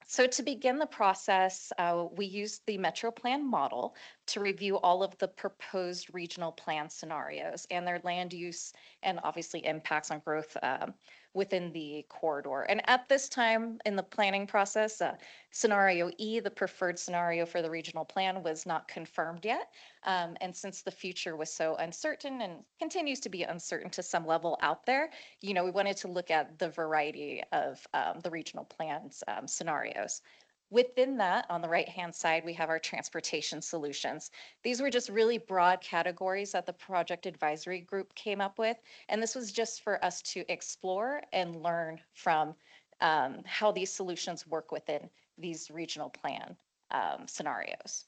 So to begin the process, we used the MetroPlan model to review all of the proposed regional plan scenarios and their land use and obviously impacts on growth within the corridor. And at this time in the planning process, scenario E, the preferred scenario for the regional plan, was not confirmed yet. And since the future was so uncertain and continues to be uncertain to some level out there, we wanted to look at the variety of the regional plans scenarios. Within that, on the right-hand side, we have our transportation solutions. These were just really broad categories that the project advisory group came up with. And this was just for us to explore and learn from how these solutions work within these regional plan scenarios.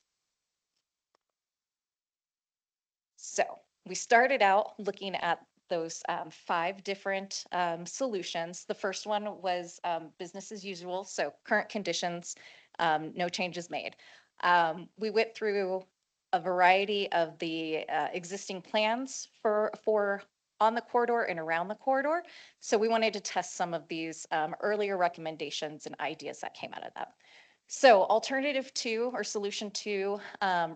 So we started out looking at those 5 different solutions. The first one was business as usual, so current conditions, no changes made. We went through a variety of the existing plans for on the corridor and around the corridor. So we wanted to test some of these earlier recommendations and ideas that came out of that. So alternative 2 or solution 2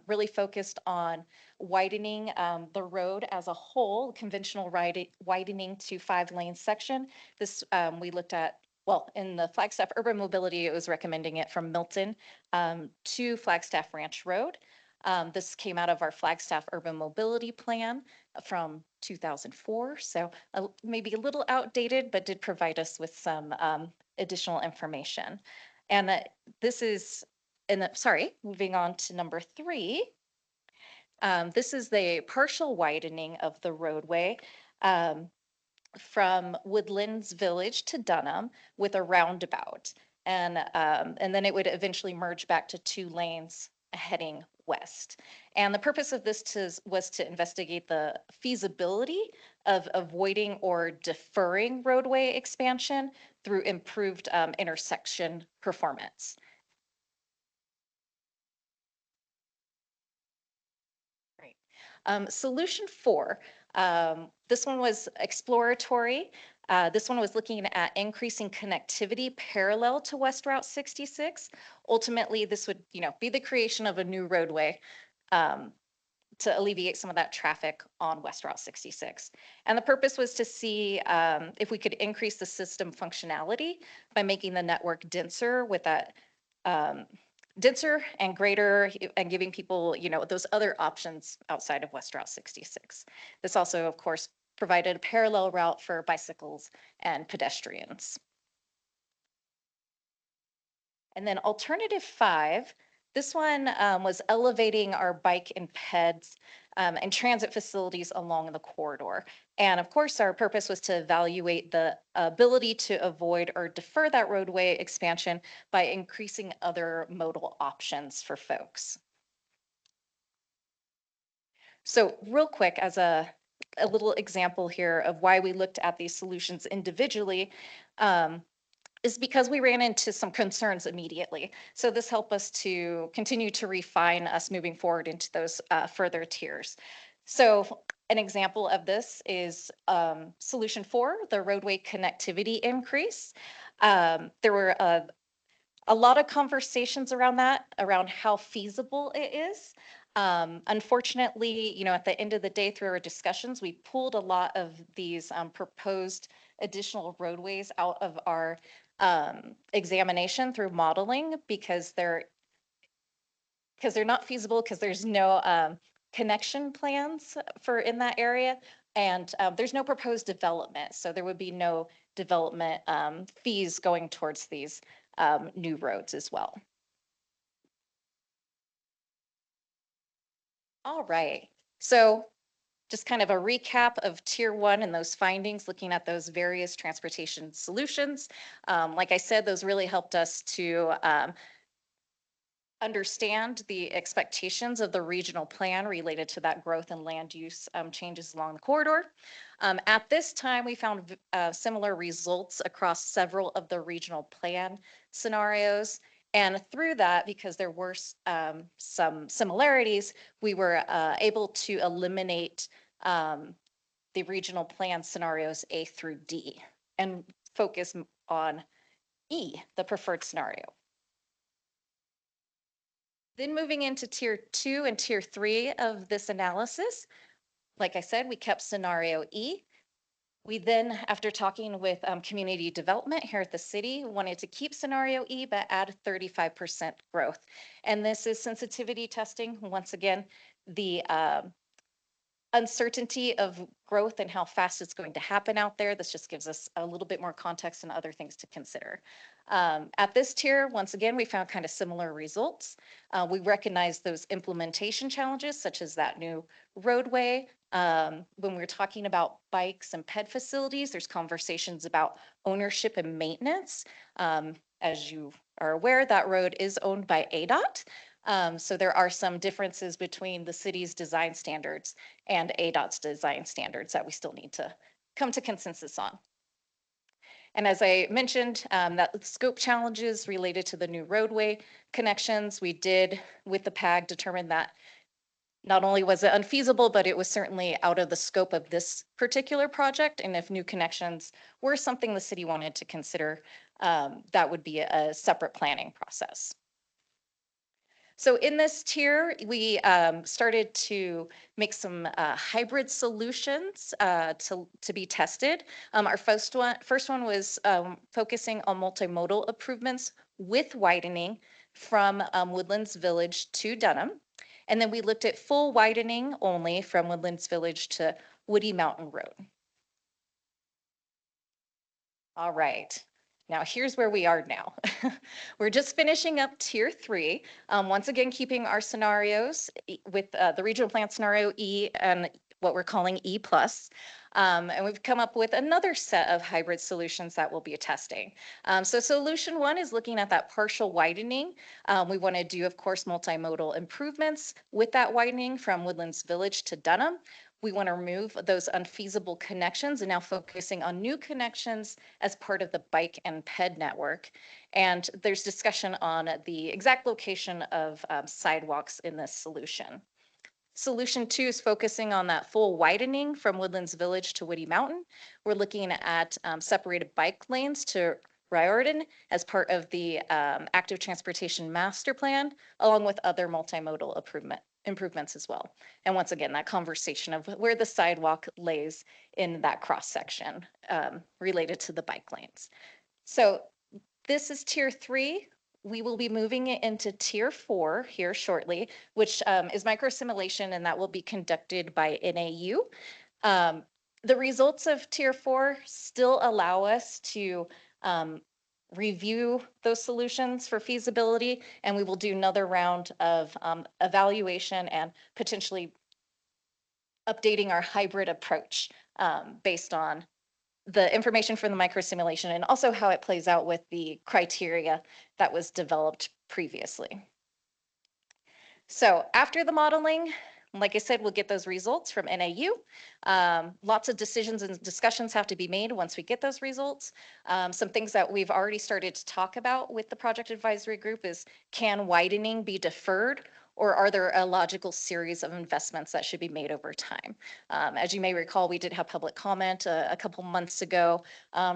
really focused on widening the road as a whole, conventional widening to 5-lane section. This we looked at, well, in the Flagstaff Urban Mobility, it was recommending it from Milton to Flagstaff Ranch Road. This came out of our Flagstaff Urban Mobility Plan from 2004, so maybe a little outdated, but did provide us with some additional information. And this is, sorry, moving on to number 3. This is the partial widening of the roadway from Woodlands Village to Dunham with a roundabout. And then it would eventually merge back to 2 lanes heading west. And the purpose of this was to investigate the feasibility of avoiding or deferring roadway expansion through improved intersection performance. Great. Solution 4, this one was exploratory. This one was looking at increasing connectivity parallel to West Route 66. Ultimately, this would, be the creation of a new roadway to alleviate some of that traffic on West Route 66. And the purpose was to see if we could increase the system functionality by making the network denser with that denser and greater and giving people, those other options outside of West Route 66. This also, of course, provided a parallel route for bicycles and pedestrians. And then alternative 5, this one was elevating our bike and peds and transit facilities along the corridor. And of course, our purpose was to evaluate the ability to avoid or defer that roadway expansion by increasing other modal options for folks. So real quick, as a little example here of why we looked at these solutions individually, is because we ran into some concerns immediately. So this helped us to continue to refine us moving forward into those further tiers. So an example of this is solution 4, the roadway connectivity increase. There were a lot of conversations around that, around how feasible it is. Unfortunately, at the end of the day, through our discussions, we pulled a lot of these proposed additional roadways out of our examination through modeling because they're not feasible, because there's no connection plans for in that area, and there's no proposed development, so there would be no development fees going towards these new roads as well. All right, so just kind of a recap of tier 1 and those findings, looking at those various transportation solutions. Like I said, those really helped us to understand the expectations of the regional plan related to that growth and land use changes along the corridor. At this time, we found similar results across several of the regional plan scenarios. And through that, because there were some similarities, we were able to eliminate the regional plan scenarios A through D and focus on E, the preferred scenario. Then moving into tier 2 and tier 3 of this analysis, like I said, we kept scenario E. We then, after talking with community development here at the city, wanted to keep scenario E, but add 35% growth. And this is sensitivity testing. Once again, the uncertainty of growth and how fast it's going to happen out there. This just gives us a little bit more context and other things to consider. At this tier, once again, we found kind of similar results. We recognize those implementation challenges, such as that new roadway. When we're talking about bikes and ped facilities, there's conversations about ownership and maintenance. As you are aware, that road is owned by ADOT. So there are some differences between the city's design standards and ADOT's design standards that we still need to come to consensus on. And as I mentioned, that scope challenges related to the new roadway connections, we did with the PAG determine that not only was it unfeasible, but it was certainly out of the scope of this particular project. And if new connections were something the city wanted to consider, that would be a separate planning process. So in this tier, we started to make some hybrid solutions to be tested. Our first one was focusing on multimodal improvements with widening from Woodlands Village to Dunham. And then we looked at full widening only from Woodlands Village to Woody Mountain Road. All right. Now here's where we are now. We're just finishing up tier 3. Once again, keeping our scenarios with the regional plan scenario E and what we're calling E+. And we've come up with another set of hybrid solutions that we'll be testing. So solution 1 is looking at that partial widening. We want to do, of course, multimodal improvements with that widening from Woodlands Village to Dunham. We want to remove those unfeasible connections and now focusing on new connections as part of the bike and ped network. And there's discussion on the exact location of sidewalks in this solution. Solution 2 is focusing on that full widening from Woodlands Village to Woody Mountain. We're looking at separated bike lanes to Riordan as part of the active transportation master plan, along with other multimodal improvements as well. And once again, that conversation of where the sidewalk lays in that cross section related to the bike lanes. So this is tier 3. We will be moving it into tier 4 here shortly, which is microsimulation, and that will be conducted by NAU. The results of tier 4 still allow us to review those solutions for feasibility, and we will do another round of evaluation and potentially updating our hybrid approach based on the information from the microsimulation and also how it plays out with the criteria that was developed previously. So after the modeling, like I said, we'll get those results from NAU. Lots of decisions and discussions have to be made once we get those results. Some things that we've already started to talk about with the project advisory group is, can widening be deferred, or are there a logical series of investments that should be made over time? As you may recall, we did have public comment a couple months ago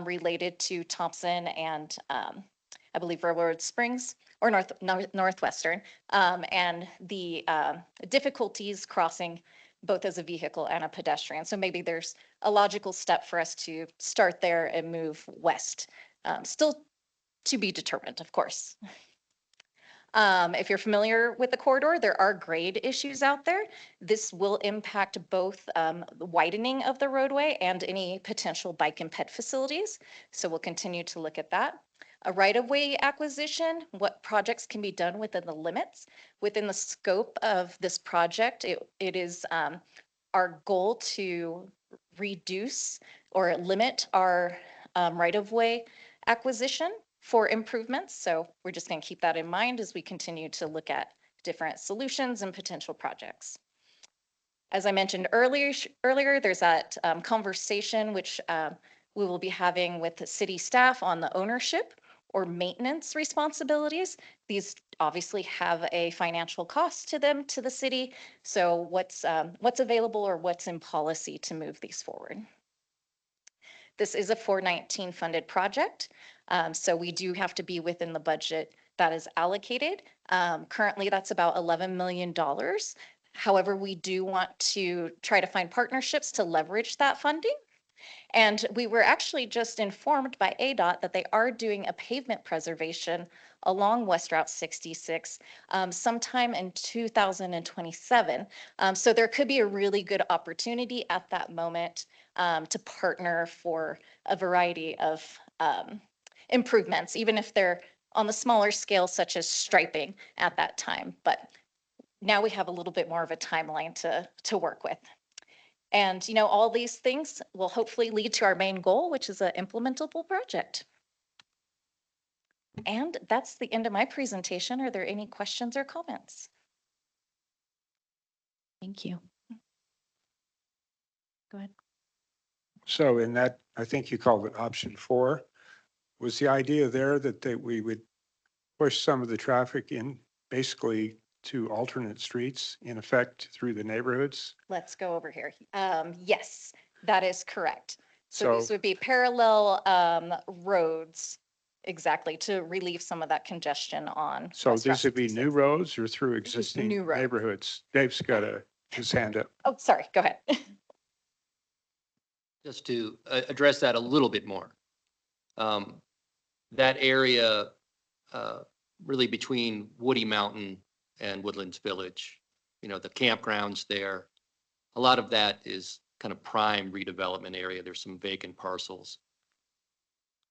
related to Thompson and I believe Railroad Springs or Northwestern, and the difficulties crossing both as a vehicle and a pedestrian. So maybe there's a logical step for us to start there and move west. Still to be determined, of course. If you're familiar with the corridor, there are grade issues out there. This will impact both the widening of the roadway and any potential bike and ped facilities. So we'll continue to look at that. A right-of-way acquisition, what projects can be done within the limits. Within the scope of this project, it is our goal to reduce or limit our right-of-way acquisition for improvements. So we're just going to keep that in mind as we continue to look at different solutions and potential projects. As I mentioned earlier, there's that conversation which we will be having with the city staff on the ownership or maintenance responsibilities. These obviously have a financial cost to them, to the city. So what's available or what's in policy to move these forward? This is a 419 funded project. So we do have to be within the budget that is allocated. Currently, that's about $11 million. However, we do want to try to find partnerships to leverage that funding. And we were actually just informed by ADOT that they are doing a pavement preservation along West Route 66 sometime in 2027. So there could be a really good opportunity at that moment to partner for a variety of improvements, even if they're on the smaller scale, such as striping at that time. But now we have a little bit more of a timeline to work with. And, all these things will hopefully lead to our main goal, which is an implementable project. And that's the end of my presentation. Are there any questions or comments? Thank you. Go ahead. So in that, I think you called it option 4, was the idea there that we would push some of the traffic in basically to alternate streets in effect through the neighborhoods? Let's go over here. Yes, that is correct. So these So- would be parallel roads, exactly, to relieve some of that congestion on. So West Route these would be 66. new roads or through existing New roads. neighborhoods? Dave's got his hand up. Oh, sorry, go ahead. Just to address that a little bit more. That area really between Woody Mountain and Woodlands Village, the campgrounds there, a lot of that is kind of prime redevelopment area. There's some vacant parcels.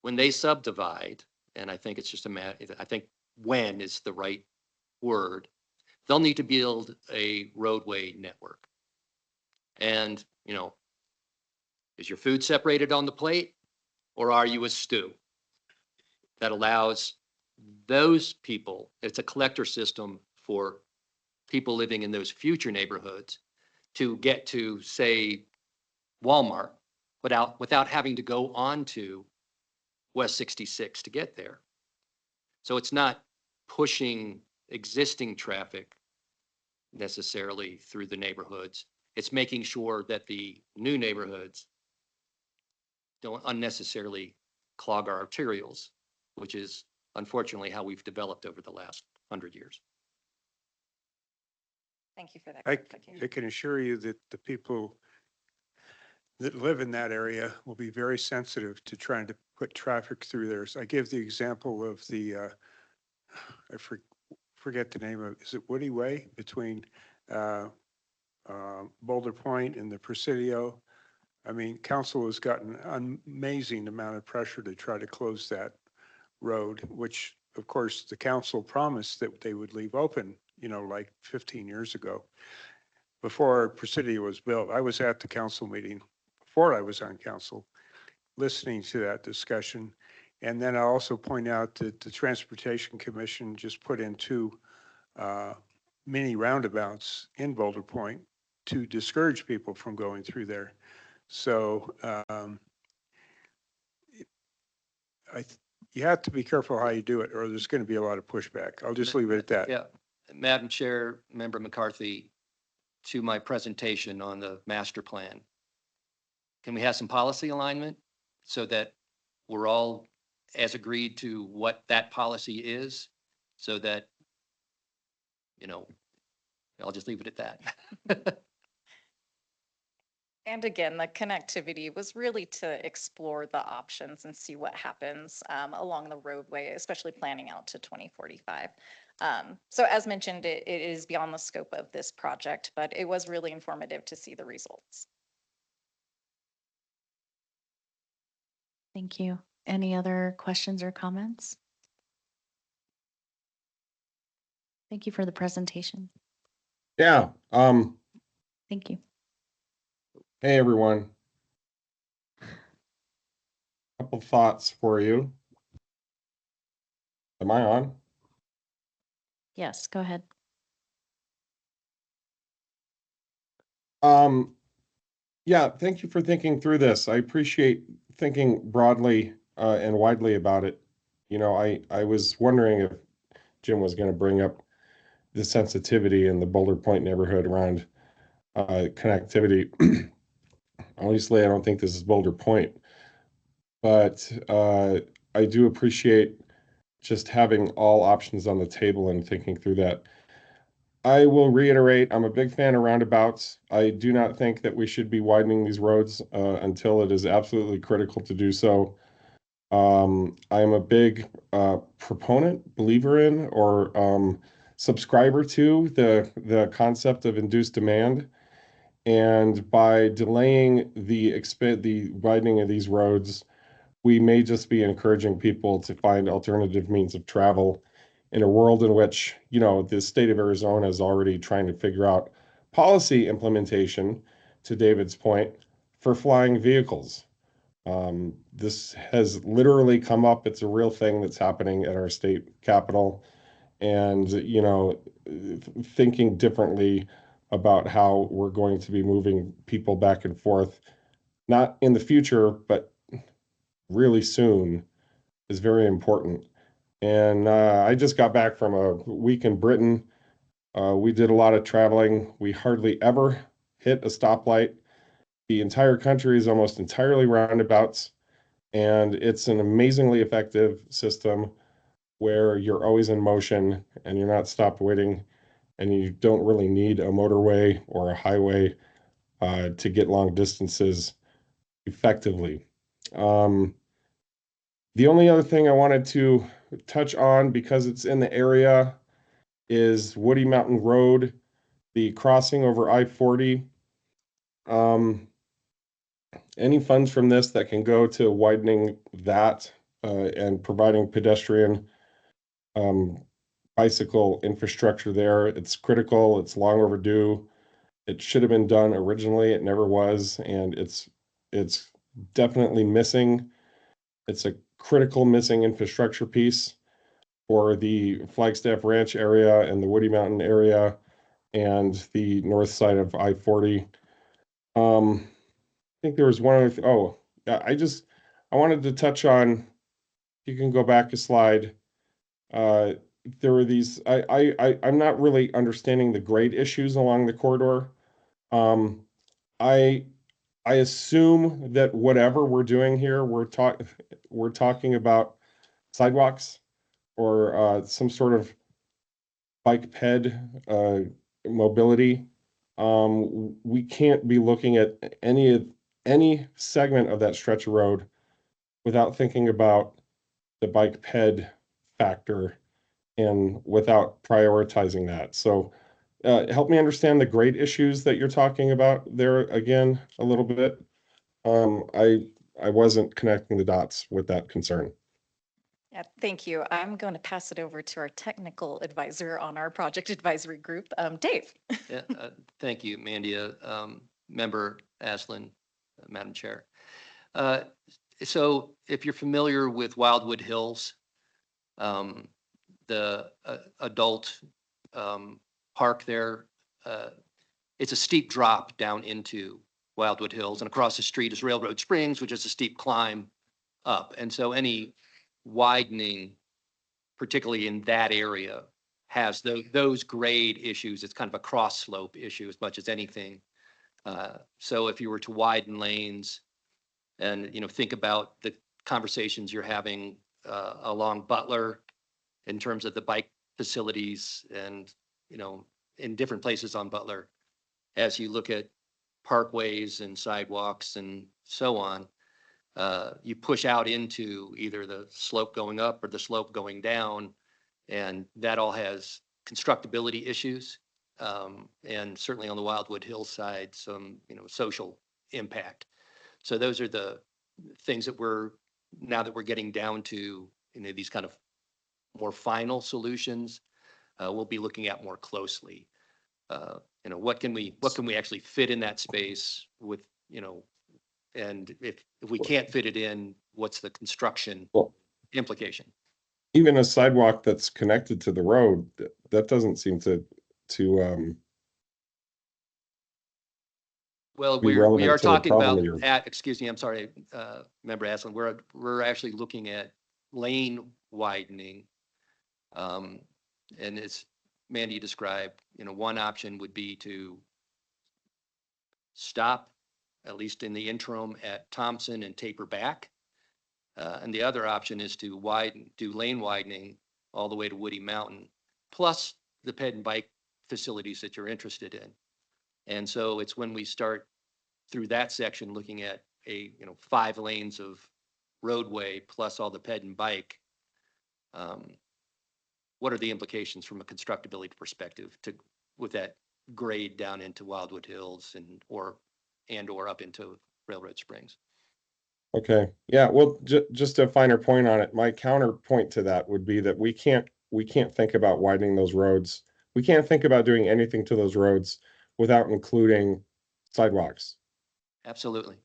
When they subdivide, and I think it's just I think when is the right word, they'll need to build a roadway network. And, is your food separated on the plate, or are you a stew? That allows those people, it's a collector system for people living in those future neighborhoods to get to, say, Walmart without having to go on to West 66 to get there. So it's not pushing existing traffic necessarily through the neighborhoods. It's making sure that the new neighborhoods don't unnecessarily clog our arterials, which is unfortunately how we've developed over the last 100 years. Thank you for that I clarification. can assure you that the people that live in that area will be very sensitive to trying to put traffic through there. So I give the example of the, I forget the name of, is it Woody Way between Boulder Point and the Presidio? I mean, council has gotten an amazing amount of pressure to try to close that road, which of course the council promised that they would leave open, like 15 years ago before Presidio was built. I was at the council meeting before I was on council, listening to that discussion. And then I also point out that the Transportation Commission just put in 2 mini roundabouts in Boulder Point to discourage people from going through there. So you have to be careful how you do it, or there's going to be a lot of pushback. I'll just leave it at that. Yeah, Madam Chair, Member McCarthy, to my presentation on the master plan, can we have some policy alignment so that we're all as agreed to what that policy is, so that, I'll just leave it at that. And again, the connectivity was really to explore the options and see what happens along the roadway, especially planning out to 2045. So as mentioned, it is beyond the scope of this project, but it was really informative to see the results. Thank you. Any other questions or comments? Thank you for the presentation. Yeah. Thank you. Hey, everyone. Couple thoughts for you. Am I on? Yes, go ahead. Yeah, thank you for thinking through this. I appreciate thinking broadly and widely about it. I was wondering if Jim was going to bring up the sensitivity in the Boulder Point neighborhood around connectivity. Obviously, I don't think this is Boulder Point, but I do appreciate just having all options on the table and thinking through that. I will reiterate, I'm a big fan of roundabouts. I do not think that we should be widening these roads until it is absolutely critical to do so. I am a big proponent, believer in, or subscriber to the concept of induced demand. And by delaying the widening of these roads, we may just be encouraging people to find alternative means of travel in a world in which, the state of Arizona is already trying to figure out policy implementation, to David's point, for flying vehicles. This has literally come up. It's a real thing that's happening at our state capitol. And, thinking differently about how we're going to be moving people back and forth, not in the future, but really soon, is very important. And I just got back from a week in Britain. We did a lot of traveling. We hardly ever hit a stoplight. The entire country is almost entirely roundabouts, and it's an amazingly effective system where you're always in motion and you're not stopped waiting, and you don't really need a motorway or a highway to get long distances effectively. Um, the only other thing I wanted to touch on, because it's in the area, is Woody Mountain Road, the crossing over I-40. Um, any funds from this that can go to widening that and providing pedestrian um, bicycle infrastructure there, it's critical. It's long overdue. It should have been done originally. It never was, and it's definitely missing. It's a critical missing infrastructure piece for the Flagstaff Ranch area and the Woody Mountain area and the north side of I-40. I think there was one other, yeah, I wanted to touch on, you can go back a slide. Uh, there were these, I'm not really understanding the grade issues along the corridor. Um, I, I assume that whatever we're doing here, we're talking about sidewalks or some sort of bike ped mobility. We can't be looking at any segment of that stretch of road without thinking about the bike ped factor and without prioritizing that. So help me understand the grade issues that you're talking about there again a little bit. I wasn't connecting the dots with that concern. Yeah, thank you. I'm going to pass it over to our technical advisor on our project advisory group, Dave. Yeah, thank you, Mandia, Member Aslan, Madam Chair. So if you're familiar with Wildwood Hills, the adult park there, it's a steep drop down into Wildwood Hills, and across the street is Railroad Springs, which is a steep climb up. And so any widening, particularly in that area, has those grade issues. It's kind of a cross slope issue as much as anything. So if you were to widen lanes and, think about the conversations you're having along Butler in terms of the bike facilities and, in different places on Butler, as you look at parkways and sidewalks and so on, you push out into either the slope going up or the slope going down, and that all has constructability issues. And certainly on the Wildwood Hills side, some, social impact. So those are the things that now that we're getting down to, these kind of more final solutions, we'll be looking at more closely. What can we actually fit in that space with, and if we can't fit it in, what's the construction Well, implication? even a sidewalk that's connected to the road, that doesn't seem to Well, be we relevant are to the talking problem about you're. excuse me, I'm sorry, Member Aslan, we're actually looking at lane widening. And as Mandy described, one option would be to stop, at least in the interim, at Thompson and taper back. And the other option is to do lane widening all the way to Woody Mountain, plus the ped and bike facilities that you're interested in. And so it's when we start through that section, looking at 5 lanes of roadway plus all the ped and bike, um, what are the implications from a constructability perspective with that grade down into Wildwood Hills and or up into Railroad Springs? Okay, yeah, well, just a finer point on it, my counterpoint to that would be that we can't think about widening those roads. We can't think about doing anything to those roads without including sidewalks. Absolutely.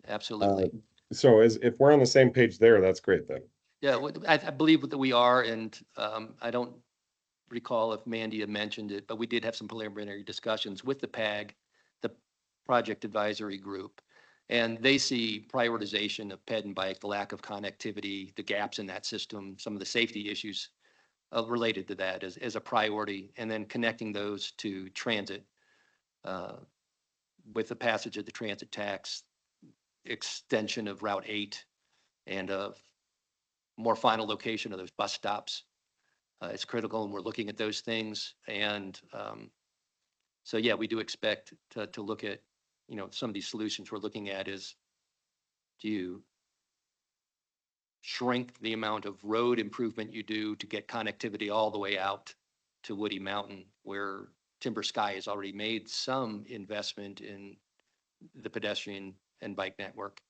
Uh, Absolutely. so if we're on the same page there, that's great then. Yeah, I believe that we are, and I don't recall if Mandy had mentioned it, but we did have some preliminary discussions with the PAG, the Project Advisory Group, and they see prioritization of ped and bike, the lack of connectivity, the gaps in that system, some of the safety issues related to that as a priority, and then connecting those to transit uh, with the passage of the transit tax, extension of Route 8, and a more final location of those bus stops. It's critical, and we're looking at those things. And so, yeah, we do expect to look at, some of these solutions we're looking at is, do you shrink the amount of road improvement you do to get connectivity all the way out to Woody Mountain, where Timber Sky has already made some investment in the pedestrian and bike network?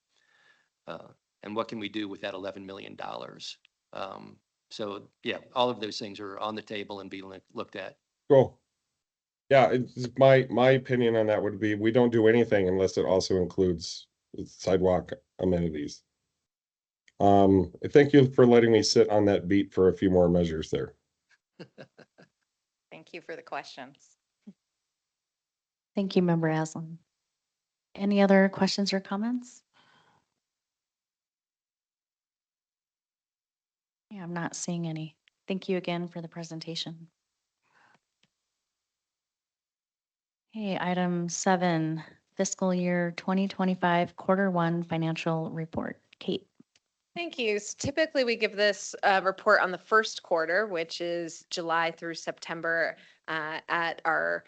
And what can we do with that $11 million? So, yeah, all of those things are on the table and being looked at. Cool. Yeah, my opinion on that would be, we don't do anything unless it also includes sidewalk amenities. Thank you for letting me sit on that beat for a few more measures there. Thank you for the questions. Thank you, Member Aslan. Any other questions or comments? Yeah, I'm not seeing any. Thank you again for the presentation. Okay, item 7, fiscal year 2025 quarter 1 financial report. Kate. Thank you. Typically, we give this report on the first quarter, which is July through September, at our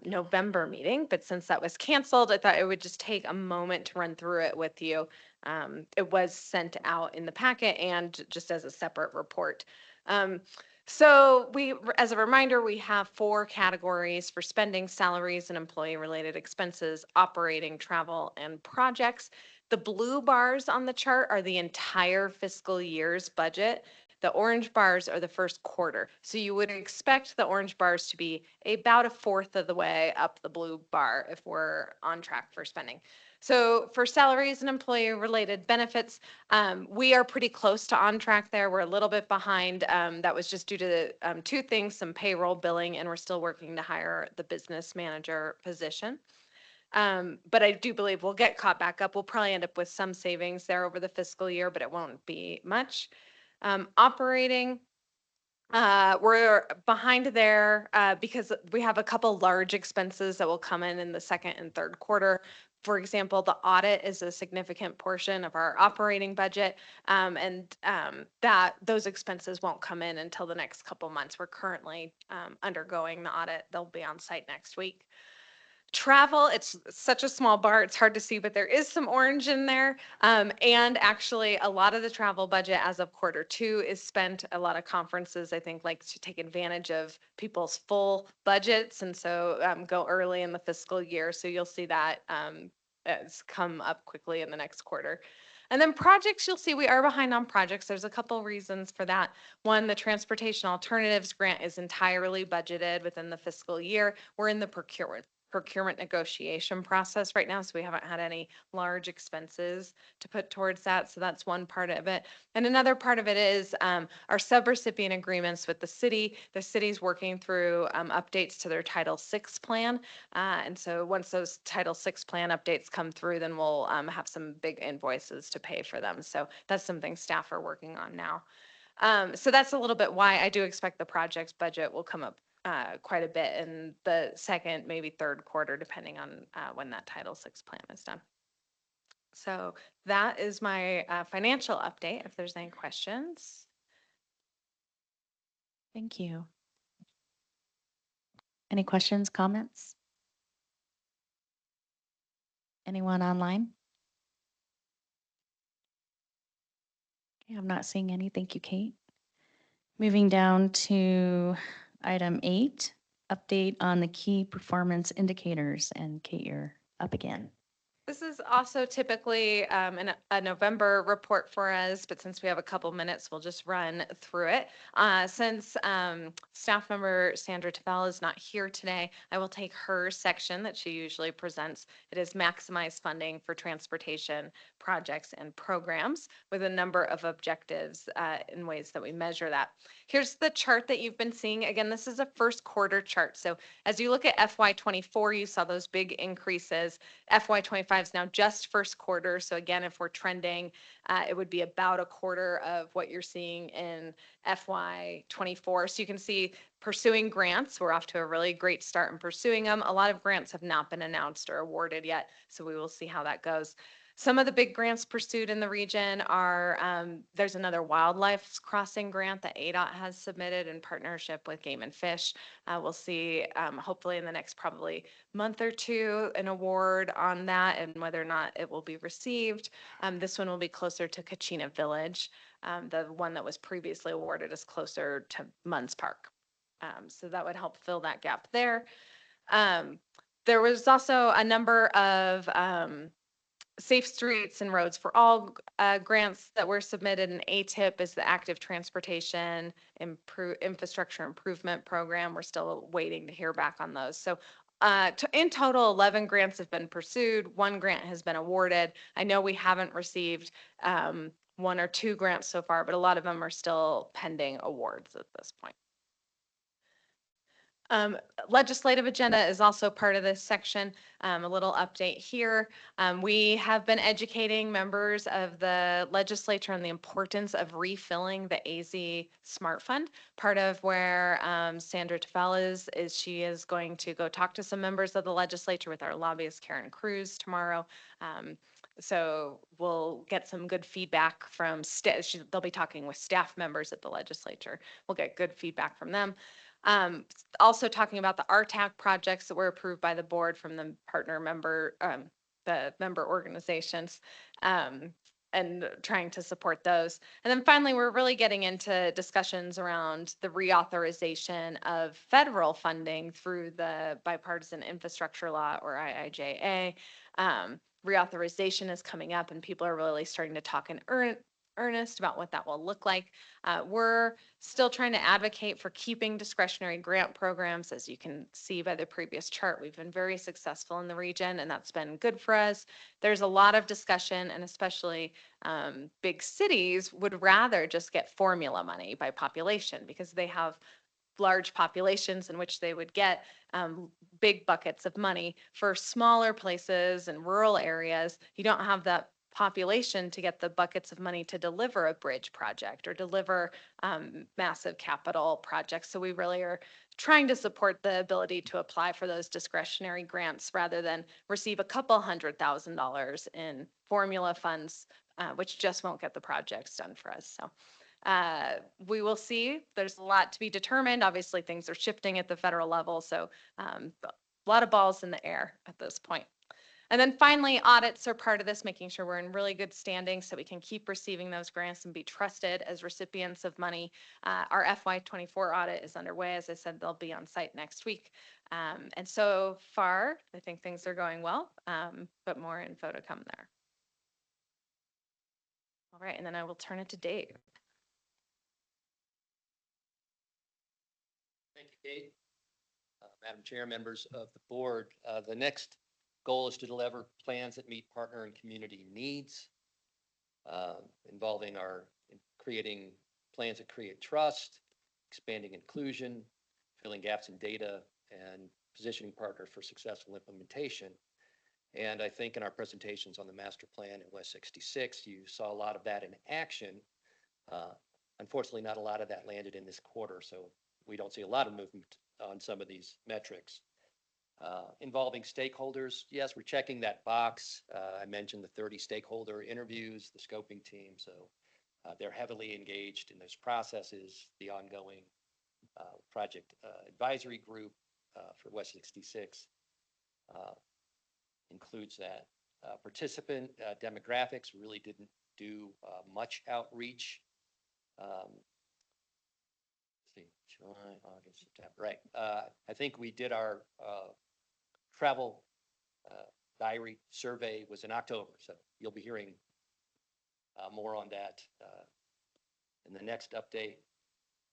November meeting. But since that was canceled, I thought it would just take a moment to run through it with you. It was sent out in the packet and just as a separate report. So as a reminder, we have 4 categories for spending: salaries and employee-related expenses, operating, travel, and projects. The blue bars on the chart are the entire fiscal year's budget. The orange bars are the first quarter. So you would expect the orange bars to be about a fourth of the way up the blue bar if we're on track for spending. So for salaries and employee-related benefits, we are pretty close to on track there. We're a little bit behind. That was just due to 2 things: some payroll billing, and we're still working to hire the business manager position. But I do believe we'll get caught back up. We'll probably end up with some savings there over the fiscal year, but it won't be much. Operating, we're behind there because we have a couple large expenses that will come in the second and third quarter. For example, the audit is a significant portion of our operating budget, and that those expenses won't come in until the next couple months. We're currently undergoing the audit. They'll be on site next week. Travel, it's such a small bar, it's hard to see, but there is some orange in there. And actually, a lot of the travel budget as of quarter 2 is spent. A lot of conferences, I think, like to take advantage of people's full budgets, and so go early in the fiscal year. So you'll see that it's come up quickly in the next quarter. And then projects, you'll see we are behind on projects. There's a couple reasons for that. One, the transportation alternatives grant is entirely budgeted within the fiscal year. We're in the procurement negotiation process right now, so we haven't had any large expenses to put towards that. So that's one part of it. And another part of it is our subrecipient agreements with the city. The city's working through updates to their Title VI plan. And so once those Title VI plan updates come through, then we'll have some big invoices to pay for them. So that's something staff are working on now. So that's a little bit why I do expect the project's budget will come up quite a bit in the second, maybe third quarter, depending on when that Title VI plan is done. So that is my financial update. If there's any questions. Thank you. Any questions, comments? Anyone online? Okay, I'm not seeing any. Thank you, Kate. Moving down to item 8, update on the key performance indicators. And Kate, you're up again. This is also typically a November report for us, but since we have a couple minutes, we'll just run through it. Since staff member Sandra Tavel is not here today, I will take her section that she usually presents. It is maximize funding for transportation projects and programs with a number of objectives in ways that we measure that. Here's the chart that you've been seeing. Again, this is a first quarter chart. So as you look at FY24, you saw those big increases. FY25 is now just first quarter. So again, if we're trending, it would be about a quarter of what you're seeing in FY24. So you can see pursuing grants. We're off to a really great start in pursuing them. A lot of grants have not been announced or awarded yet. So we will see how that goes. Some of the big grants pursued in the region are, there's another wildlife crossing grant that ADOT has submitted in partnership with Game and Fish. We'll see, hopefully in the next probably month or two, an award on that and whether or not it will be received. This one will be closer to Kachina Village. The one that was previously awarded is closer to Munns Park. So that would help fill that gap there. There was also a number of Safe Streets and Roads for All grants that were submitted, and ATIP is the Active Transportation Infrastructure Improvement Program. We're still waiting to hear back on those. So in total, 11 grants have been pursued. 1 grant has been awarded. I know we haven't received 1 or 2 grants so far, but a lot of them are still pending awards at this point. Legislative agenda is also part of this section. A little update here. We have been educating members of the legislature on the importance of refilling the AZ Smart Fund. Part of where Sandra Tavel is she is going to go talk to some members of the legislature with our lobbyist Karen Cruz tomorrow. So we'll get some good feedback from they'll be talking with staff members at the legislature. We'll get good feedback from them. Also talking about the RTAC projects that were approved by the board from the partner member, the member organizations, and trying to support those. And then finally, we're really getting into discussions around the reauthorization of federal funding through the Bipartisan Infrastructure Law, or IIJA. Reauthorization is coming up and people are really starting to talk in earnest about what that will look like. We're still trying to advocate for keeping discretionary grant programs. As you can see by the previous chart, we've been very successful in the region and that's been good for us. There's a lot of discussion and especially big cities would rather just get formula money by population because they have large populations in which they would get big buckets of money. For smaller places and rural areas, you don't have that population to get the buckets of money to deliver a bridge project or deliver massive capital projects. So we really are trying to support the ability to apply for those discretionary grants rather than receive a couple $100,000 in formula funds, which just won't get the projects done for us. So we will see. There's a lot to be determined. Obviously, things are shifting at the federal level. So a lot of balls in the air at this point. And then finally, audits are part of this, making sure we're in really good standing so we can keep receiving those grants and be trusted as recipients of money. Our FY24 audit is underway. As I said, they'll be on site next week. And so far, I think things are going well, but more info to come there. All right, and then I will turn it to Dave. Thank you, Kate. Madam Chair, members of the board, the next goal is to deliver plans that meet partner and community needs, involving creating plans that create trust, expanding inclusion, filling gaps in data, and positioning partners for successful implementation. And I think in our presentations on the master plan in West 66, you saw a lot of that in action. Unfortunately, not a lot of that landed in this quarter, so we don't see a lot of movement on some of these metrics. Involving stakeholders, yes, we're checking that box. I mentioned the 30 stakeholder interviews, the scoping team, so they're heavily engaged in those processes, the ongoing project advisory group, for West 66 includes that. Participant demographics really didn't do much outreach. Let's see, July, August, September, right. I think we did our travel diary survey was in October, so you'll be hearing more on that in the next update.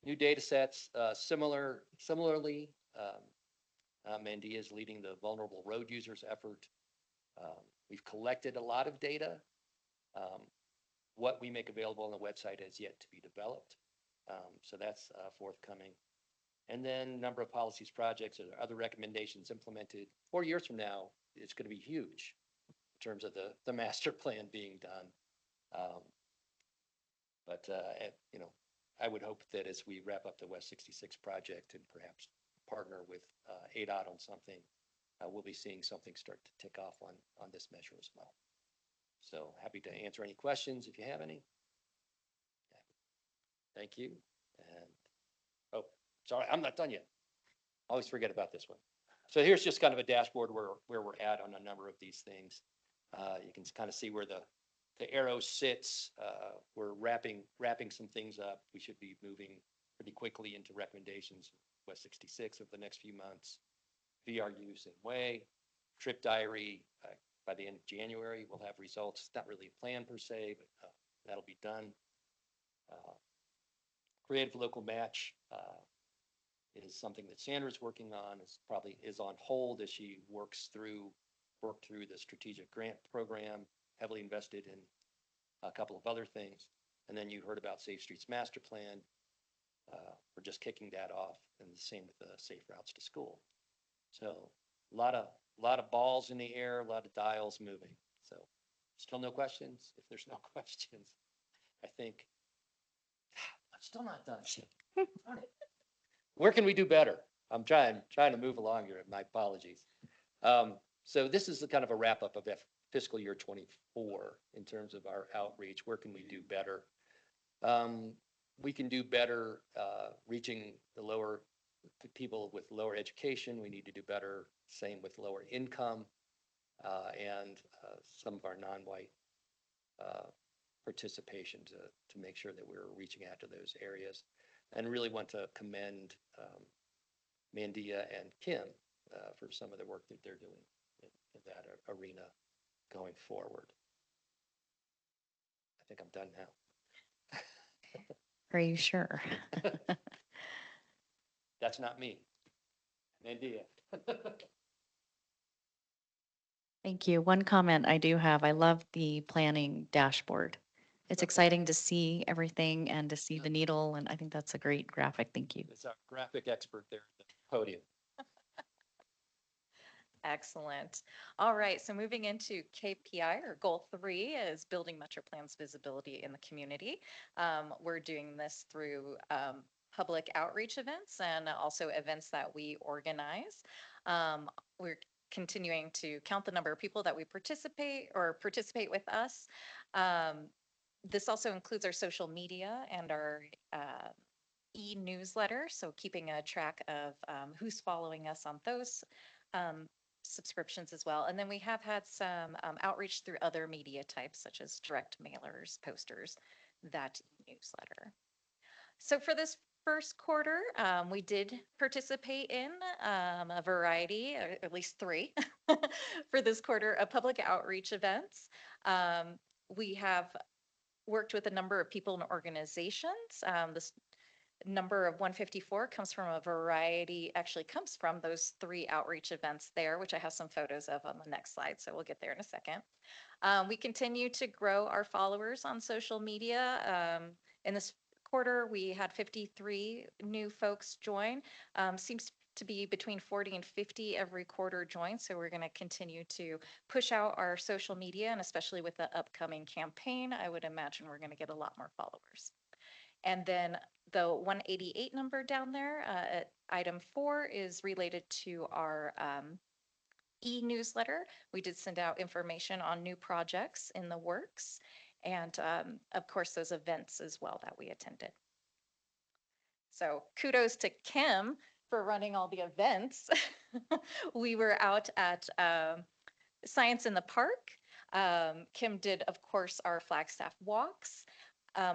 New data sets, similarly, Mandy is leading the vulnerable road users effort. We've collected a lot of data. What we make available on the website has yet to be developed. So that's forthcoming. And then number of policies, projects, or other recommendations implemented 4 years from now, it's going to be huge in terms of the master plan being done. But you know, I would hope that as we wrap up the West 66 project and perhaps partner with ADOT on something, we'll be seeing something start to tick off on this measure as well. So happy to answer any questions if you have any. Thank you. And oh, sorry, I'm not done yet. Always forget about this one. So here's just kind of a dashboard where we're at on a number of these things. You can kind of see where the arrow sits. We're wrapping some things up. We should be moving pretty quickly into recommendations. West 66 over the next few months. VRU same way. Trip diary by the end of January we'll have results. It's not really a plan per se, but that'll be done. Creative local match is something that Sandra's working on. Is probably on hold as she work through the strategic grant program, heavily invested in a couple of other things. And then you heard about Safe Streets Master Plan. We're just kicking that off, and the same with the Safe Routes to School. So a lot of balls in the air, a lot of dials moving. So still no questions. If there's no questions, I think I'm still not done. Darn it. Where can we do better? I'm trying to move along here. My apologies. So this is the kind of a wrap up of fiscal year 24 in terms of our outreach. Where can we do better? We can do better reaching the people with lower education. We need to do better. Same with lower income and some of our non-white participation to make sure that we're reaching out to those areas. And really want to commend Mandia and Kim for some of the work that they're doing in that arena going forward. I think I'm done now. Are you sure? That's not me. Mandia. Thank you. One comment I do have, I love the planning dashboard. It's exciting to see everything and to see the needle, and I think that's a great graphic. Thank you. It's our graphic expert there at the podium. Excellent. All right, so moving into KPI or goal 3 is building MetroPlan's visibility in the community. We're doing this through public outreach events and also events that we organize. We're continuing to count the number of people that we participate with us. This also includes our social media and our e-newsletter, so keeping a track of who's following us on those subscriptions as well. And then we have had some outreach through other media types such as direct mailers, posters, that newsletter. So for this first quarter, we did participate in a variety, or at least 3 for this quarter of public outreach events. We have worked with a number of people and organizations. This number of 154 comes from a variety, actually comes from those 3 outreach events there, which I have some photos of on the next slide. So we'll get there in a second. We continue to grow our followers on social media. In this quarter, we had 53 new folks join. Seems to be between 40 and 50 every quarter join. So we're going to continue to push out our social media, and especially with the upcoming campaign, I would imagine we're going to get a lot more followers. And then the 188 number down there at item 4 is related to our e-newsletter. We did send out information on new projects in the works, and of course those events as well that we attended. So kudos to Kim for running all the events. We were out at Science in the Park. Kim did, of course, our Flagstaff Walks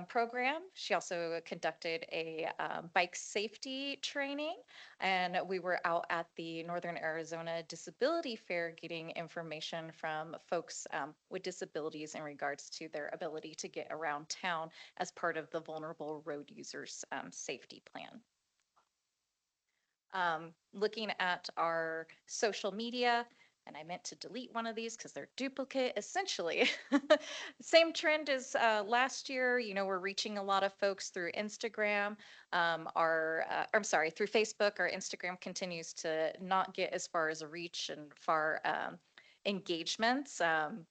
program. She also conducted a bike safety training, and we were out at the Northern Arizona Disability Fair getting information from folks with disabilities in regards to their ability to get around town as part of the Vulnerable Road Users Safety Plan. Looking at our social media, and I meant to delete one of these because they're duplicate, essentially. Same trend as last year. You know, we're reaching a lot of folks through Instagram. I'm sorry, through Facebook. Our Instagram continues to not get as far as a reach and far engagements,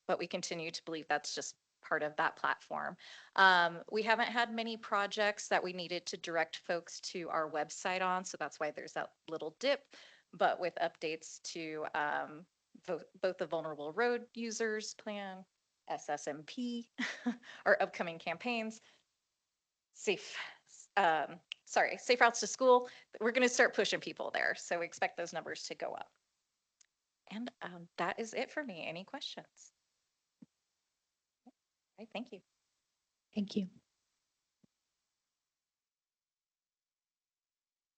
but we continue to believe that's just part of that platform. We haven't had many projects that we needed to direct folks to our website on, so that's why there's that little dip. But with updates to both the Vulnerable Road Users Plan, SSMP, our upcoming campaigns, safe, safe routes to school, we're going to start pushing people there. So we expect those numbers to go up. And that is it for me. Any questions? All right, thank you. Thank you.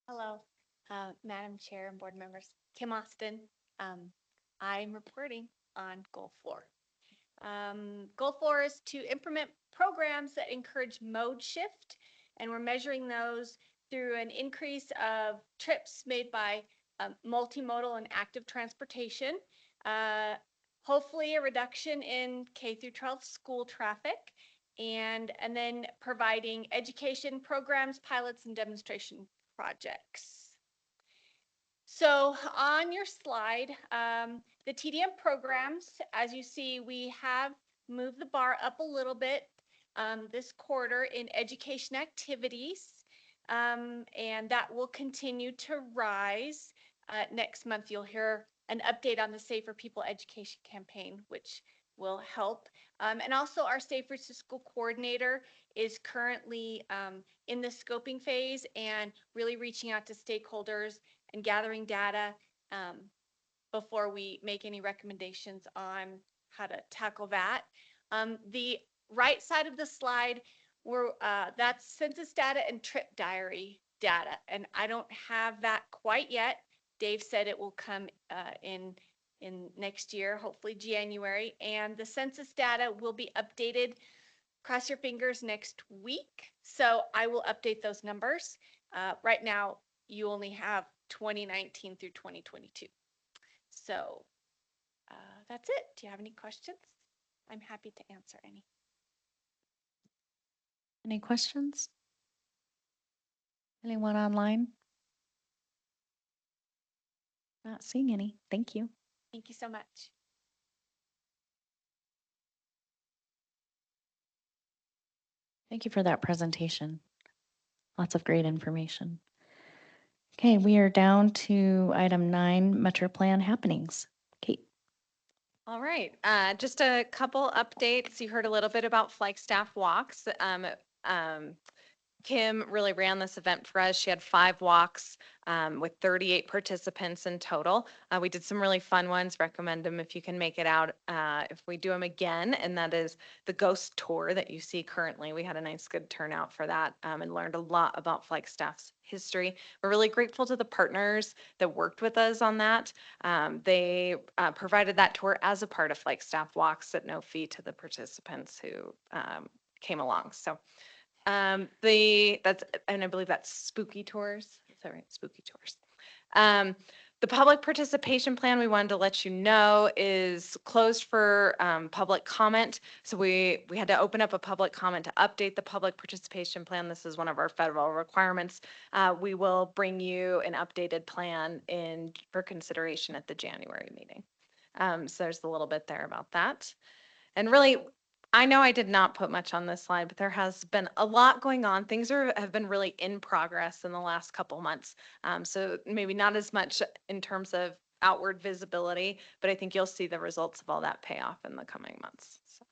Hello, Madam Chair and board members. Kim Austin. I'm reporting on Goal 4. Goal 4 is to implement programs that encourage mode shift, and we're measuring those through an increase of trips made by multimodal and active transportation, hopefully a reduction in K through 12 school traffic, and then providing education programs, pilots, and demonstration projects. So on your slide, the TDM programs, as you see, we have moved the bar up a little bit this quarter in education activities, and that will continue to rise. Next month, you'll hear an update on the Safer People Education campaign, which will help. And also our Safe Routes to School coordinator is currently in the scoping phase and really reaching out to stakeholders and gathering data before we make any recommendations on how to tackle that. The right side of the slide, that's census data and trip diary data, and I don't have that quite yet. Dave said it will come in next year, hopefully January, and the census data will be updated, cross your fingers, next week. So I will update those numbers. Right now, you only have 2019 through 2022. So that's it. Do you have any questions? I'm happy to answer any. Any questions? Anyone online? Not seeing any. Thank you. Thank you so much. Thank you for that presentation. Lots of great information. Okay, we are down to item 9, MetroPlan happenings. Kate. All right, just a couple updates. You heard a little bit about Flagstaff Walks. Kim really ran this event for us. She had 5 walks with 38 participants in total. We did some really fun ones. Recommend them if you can make it out if we do them again. And that is the ghost tour that you see currently. We had a nice, good turnout for that and learned a lot about Flagstaff's history. We're really grateful to the partners that worked with us on that. They provided that tour as a part of Flagstaff Walks at no fee to the participants who came along. So and I believe that's Spooky Tours. Is that right? Spooky Tours. The public participation plan, we wanted to let you know, is closed for public comment. So we had to open up a public comment to update the public participation plan. This is one of our federal requirements. We will bring you an updated plan in for consideration at the January meeting. So there's a little bit there about that. And really, I know I did not put much on this slide, but there has been a lot going on. Things have been really in progress in the last couple months. So maybe not as much in terms of outward visibility, but I think you'll see the results of all that payoff in the coming months. So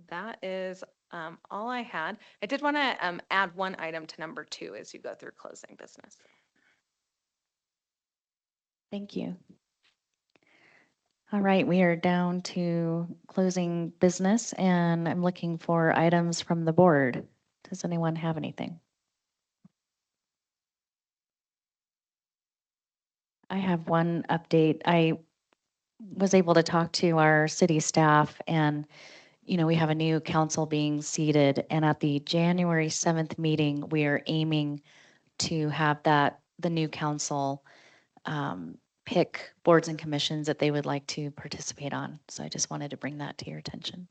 that is all I had. I did want to add one item to number 2 as you go through closing business. Thank you. All right, we are down to closing business and I'm looking for items from the board. Does anyone have anything? I have one update. I was able to talk to our city staff and, we have a new council being seated and at the January 7th meeting, we are aiming to have the new council pick boards and commissions that they would like to participate on. So I just wanted to bring that to your attention.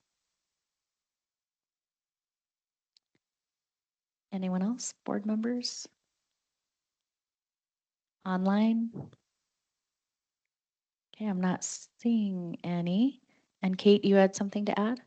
Anyone else? Board members? Online? Okay, I'm not seeing any. And Kate, you had something to add?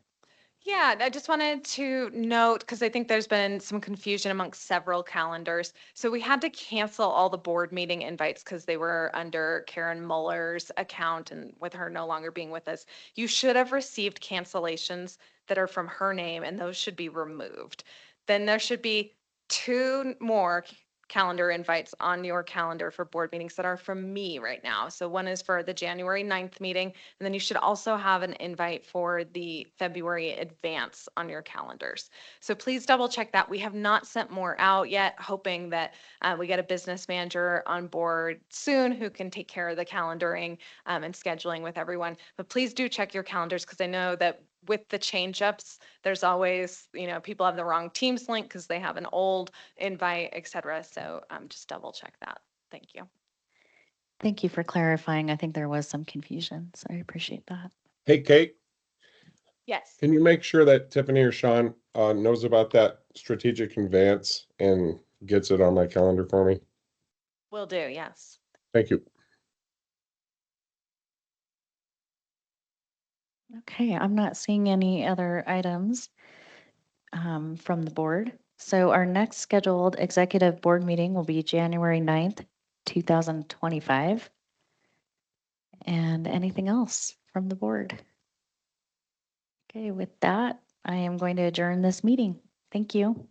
Yeah, I just wanted to note, because I think there's been some confusion amongst several calendars. So we had to cancel all the board meeting invites because they were under Karen Muller's account and with her no longer being with us. You should have received cancellations that are from her name and those should be removed. Then there should be two more calendar invites on your calendar for board meetings that are from me right now. So one is for the January 9th meeting, and then you should also have an invite for the February advance on your calendars. So please double check that. We have not sent more out yet, hoping that we get a business manager on board soon who can take care of the calendaring and scheduling with everyone. But please do check your calendars because I know that with the change ups, there's always, people have the wrong Teams link because they have an old invite, et cetera. So just double check that. Thank you. Thank you for clarifying. I think there was some confusion, so I appreciate that. Hey, Kate, Yes. can you make sure that Tiffany or Sean knows about that strategic advance and gets it on my calendar for me? Will do, yes. Thank you. Okay, I'm not seeing any other items from the board. So our next scheduled executive board meeting will be January 9th, 2025. And anything else from the board? Okay, with that, I am going to adjourn this meeting. Thank you.